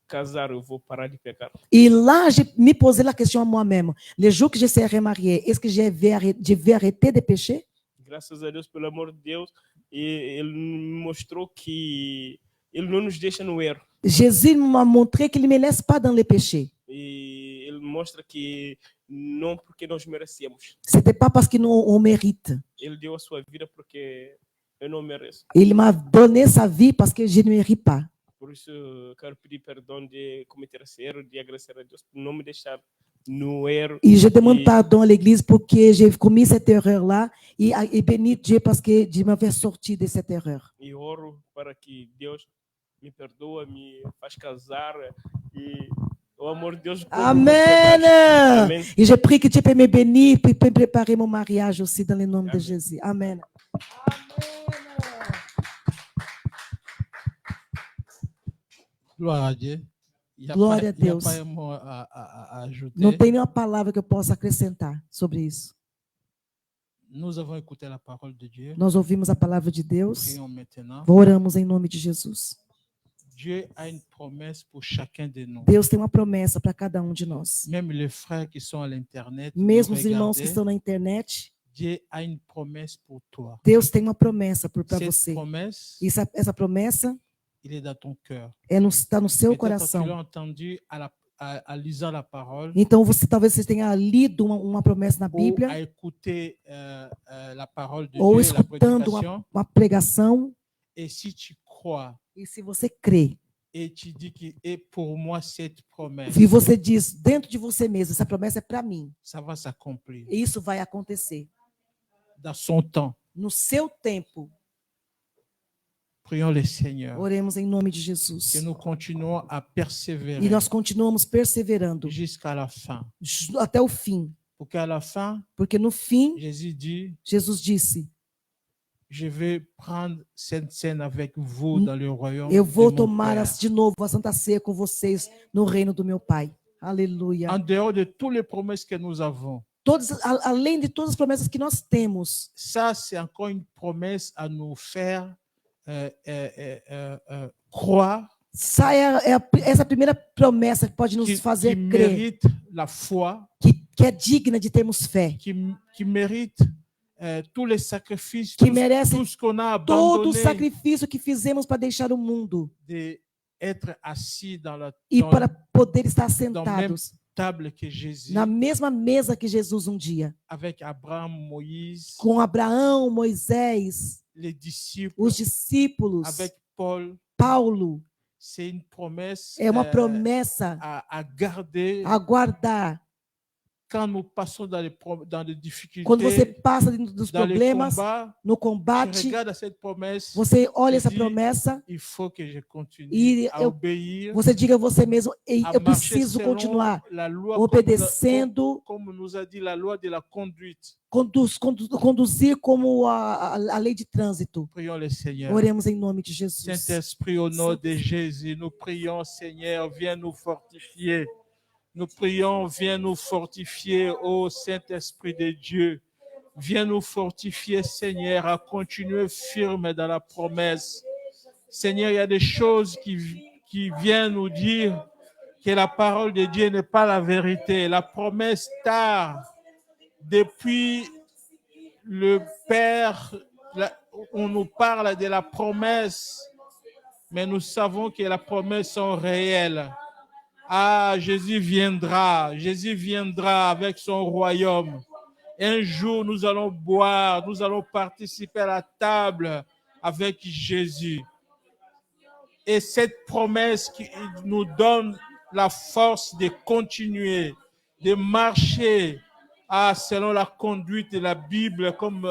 B: casar, eu vou parar de pecar?
C: Et là, je me posais la question à moi-même. Les jours que je serai marié, est-ce que je vais arrêter de pécher?
B: Graças a Deus, pelo amor de Deus, e Ele me mostrou que Ele não nos deixa no erro.
C: Jésus m'a montré qu'il ne me laisse pas dans les péchés.
B: E Ele mostra que não porque nós merecemos.
C: C'était pas parce qu'on on mérite.
B: Ele deu a sua vida porque eu não mereço.
C: Il m'a donné sa vie parce que je ne mérite pas.
B: Por isso, eu quero pedir perdão de cometer esse erro, de agradecer a Deus por não me deixar no erro.
C: Et je demande pardon à l'église pour que j'ai commis cette erreur-là et bénis Dieu parce que Dieu m'avait sorti de cette erreur.
B: E oro para que Deus me perdoa, me faz casar e o amor de Deus.
C: Amen.
B: Amen.
C: Et je prie que Dieu peut me bénir et peut préparer mon mariage aussi dans le nom de
B: Amen.
C: Jésus. Amen.
E: Glória a Dieu.
C: Glória a
E: Il n'y a
C: Deus.
E: pas un mot à ajouter.
C: Não tem nenhuma palavra que eu possa acrescentar sobre isso.
E: Nous avons écouté la parole de Dieu.
C: Nós ouvimos a palavra de Deus.
E: Prions maintenant.
C: Oramos em nome de Jesus.
E: Dieu a une promesse pour chacun de nous.
C: Deus tem uma promessa para cada um de nós.
E: Même les frères qui sont à l'internet,
C: Mesmo
E: nous
C: os irmãos que
E: regarder,
C: estão na internet,
E: Dieu a une promesse pour toi.
C: Deus tem uma promessa para
E: Cette
C: você.
E: promesse,
C: E essa promessa
E: il est dans ton cœur.
C: está no seu
E: Peut-être que tu l'as
C: coração.
E: entendu à lisant la parole,
C: Então, talvez você tenha lido uma promessa na
E: ou
C: Bíblia,
E: à écouter la parole de
C: ou
E: Dieu, la
C: escutando
E: prédication.
C: uma pregação.
E: Et si tu crois
C: E se você crê,
E: et tu dis que et pour moi cette promesse,
C: e você diz dentro de você mesmo, essa promessa é para mim,
E: ça va s'accomplir
C: e isso vai acontecer.
E: dans son temps.
C: No seu tempo,
E: Prions le Seigneur
C: oremos em nome de
E: que
C: Jesus.
E: nous continuons à
C: E
E: persévérer
C: nós continuamos perseverando
E: jusqu'à la fin.
C: até o fim.
E: Pour qu'à la fin,
C: Porque no fim,
E: Jésus dit,
C: Jesus disse,
E: je vais prendre cette scène avec vous dans le royaume
C: eu
E: de
C: vou
E: mon
C: tomar
E: Père.
C: de novo a Santa Ceia com vocês no reino do meu Pai. Aleluia.
E: En dehors de toutes les promesses que nous avons,
C: Além de todas as promessas que nós temos,
E: ça c'est encore une promesse à nous faire croire,
C: essa primeira promessa que pode nos
E: qui
C: fazer crer,
E: mérite la foi,
C: que é digna de termos fé,
E: qui mérite tous les sacrifices,
C: que
E: tout
C: merece
E: ce qu'on a
C: todo o
E: abandonné,
C: sacrifício que fizemos para deixar o mundo
E: d'être assis dans la
C: e
E: dans
C: para poder estar
E: même
C: sentados
E: table que Jésus,
C: na mesma mesa que Jesus um dia,
E: avec Abraham, Moïse,
C: com Abraão, Moisés,
E: les disciples,
C: os discípulos,
E: avec Paul.
C: Paulo.
E: C'est une promesse
C: É uma promessa
E: à garder
C: a guardar.
E: quand nous passons dans les difficultés,
C: Quando você passa dos
E: dans les
C: problemas,
E: combats.
C: no
E: Tu
C: combate,
E: regardes cette promesse,
C: você olha essa
E: diz,
C: promessa,
E: il faut que je continue
C: E
E: à obéir,
C: você diga a você mesmo, "Ei,
E: à
C: eu
E: marcher
C: preciso
E: selon
C: continuar
E: la loi,
C: obedecendo,
E: comme nous a dit la loi de la conduite.
C: conduzir como a lei de trânsito."
E: Prions le Seigneur.
C: Oremos em nome de Jesus.
E: Saint-Esprit, au nom de Jésus, nous prions, Seigneur, viens nous fortifier. Nous prions, viens nous fortifier, ô Saint-Esprit de Dieu. Viens nous fortifier, Seigneur, à continuer ferme dans la promesse. Seigneur, il y a des choses qui viennent nous dire que la parole de Dieu n'est pas la vérité. La promesse tarde. Depuis le Père, on nous parle de la promesse, mais nous savons que les promesses sont réelles. Ah, Jésus viendra avec son royaume. Un jour, nous allons boire, nous allons participer à la table avec Jésus. et cette promesse qui nous donne la force de continuer, de marcher selon la conduite de la Bible, comme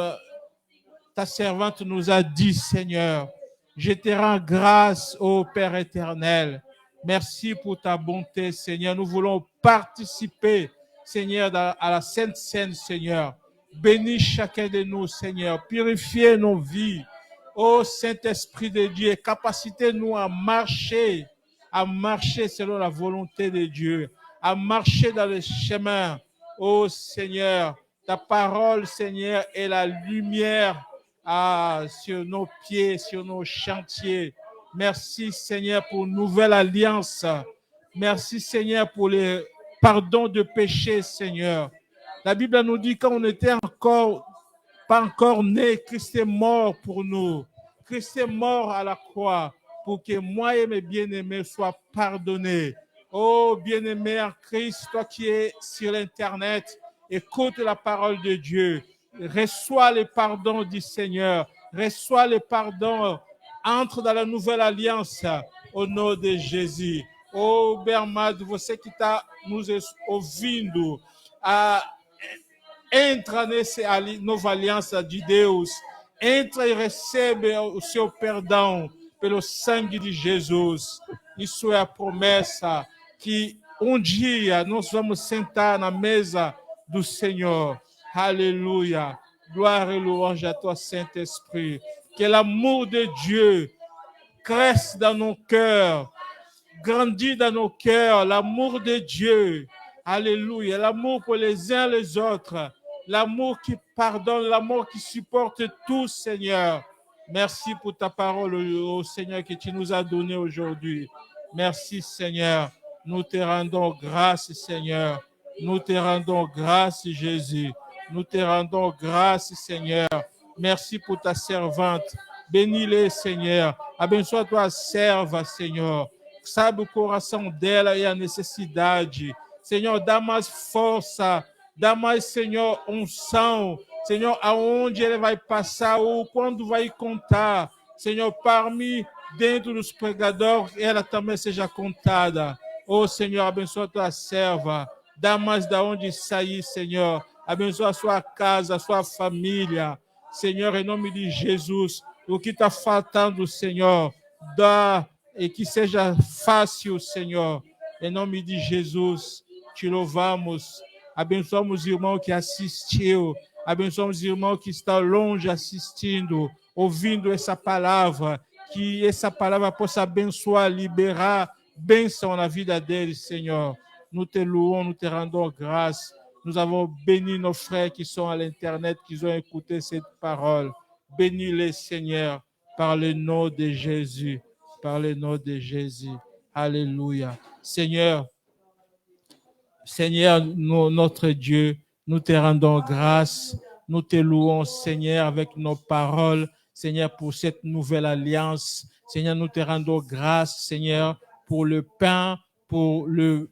E: ta servante nous a dit, Seigneur. Je te rends grâce, ô Père éternel. Merci pour ta bonté, Seigneur. Nous voulons participer, Seigneur, à la Sainte Seine, Seigneur. Bénis chacun de nous, Seigneur. Purifiez nos vies. Ô Saint-Esprit de Dieu, capacitez-nous à marcher selon la volonté de Dieu, à marcher dans le chemin. Ô Seigneur, ta parole, Seigneur, est la lumière sur nos pieds, sur nos chantiers. Merci, Seigneur, pour une nouvelle alliance. Merci, Seigneur, pour les pardons de péché, Seigneur. La Bible nous dit quand on n'était pas encore né, Christ est mort pour nous. Christ est mort à la croix pour que moi et mes bien-aimés soient pardonnés. Oh, bien-aimé en Christ, toi qui es sur l'Internet, écoute la parole de Dieu. Reçois le pardon du Seigneur. Reçois le pardon. Entre dans la nouvelle alliance au nom de Jesus. Oh, Bernardo, você que está nos ouvindo, entra nessa nova aliança de Deus. Entra e recebe o seu perdão pelo sangue de Jesus. Isso é a promessa que dia nós vamos sentar na mesa do Senhor. Alléluia. Gloire et louange à toi, Saint-Esprit. Que l'amour de Dieu cresse dans nos cœurs, grandit dans nos cœurs, l'amour de Dieu. Alléluia. L'amour pour les uns les autres. L'amour qui pardonne, l'amour qui supporte tout, Seigneur. Merci pour ta parole, oh Seigneur, que tu nous as donnée aujourd'hui. Merci, Seigneur. Nous te rendons grâce, Seigneur. Nous te rendons grâce, Jésus. Nous te rendons grâce, Seigneur. Merci pour ta servante. Bénis-les, Seigneur. Abençoa tua serva, Senhor. Sabe o coração dela e a necessidade. Senhor, dá mais força. Dá mais, Senhor, unção. Senhor, aonde ele vai passar ou quando vai contar. Senhor, dentro dos pregadores, ela também seja contada. Oh, Senhor, abençoa tua serva. Dá mais da onde sair, Senhor. Abençoa a sua casa, a sua família. Senhor, em nome de Jesus, o que está faltando, Senhor, dá e que seja fácil, Senhor. Em nome de Jesus, te louvamos. Abençoamos o irmão que assistiu. Abençoamos o irmão que está longe assistindo, ouvindo essa palavra. Que essa palavra possa abençoar, liberar bênção na vida deles, Senhor. Nous te louons, nous te rendons grâce. Nous avons béni nos frères qui sont à l'Internet, qui ont écouté cette parole. Bénis-les, Seigneur, par le nom de Jésus. Par le nom de Jésus. Alléluia. Seigneur, notre Dieu, nous te rendons grâce. Nous te louons, Seigneur, avec nos paroles. Seigneur, pour cette nouvelle alliance. Seigneur, nous te rendons grâce, Seigneur, pour le pain, pour le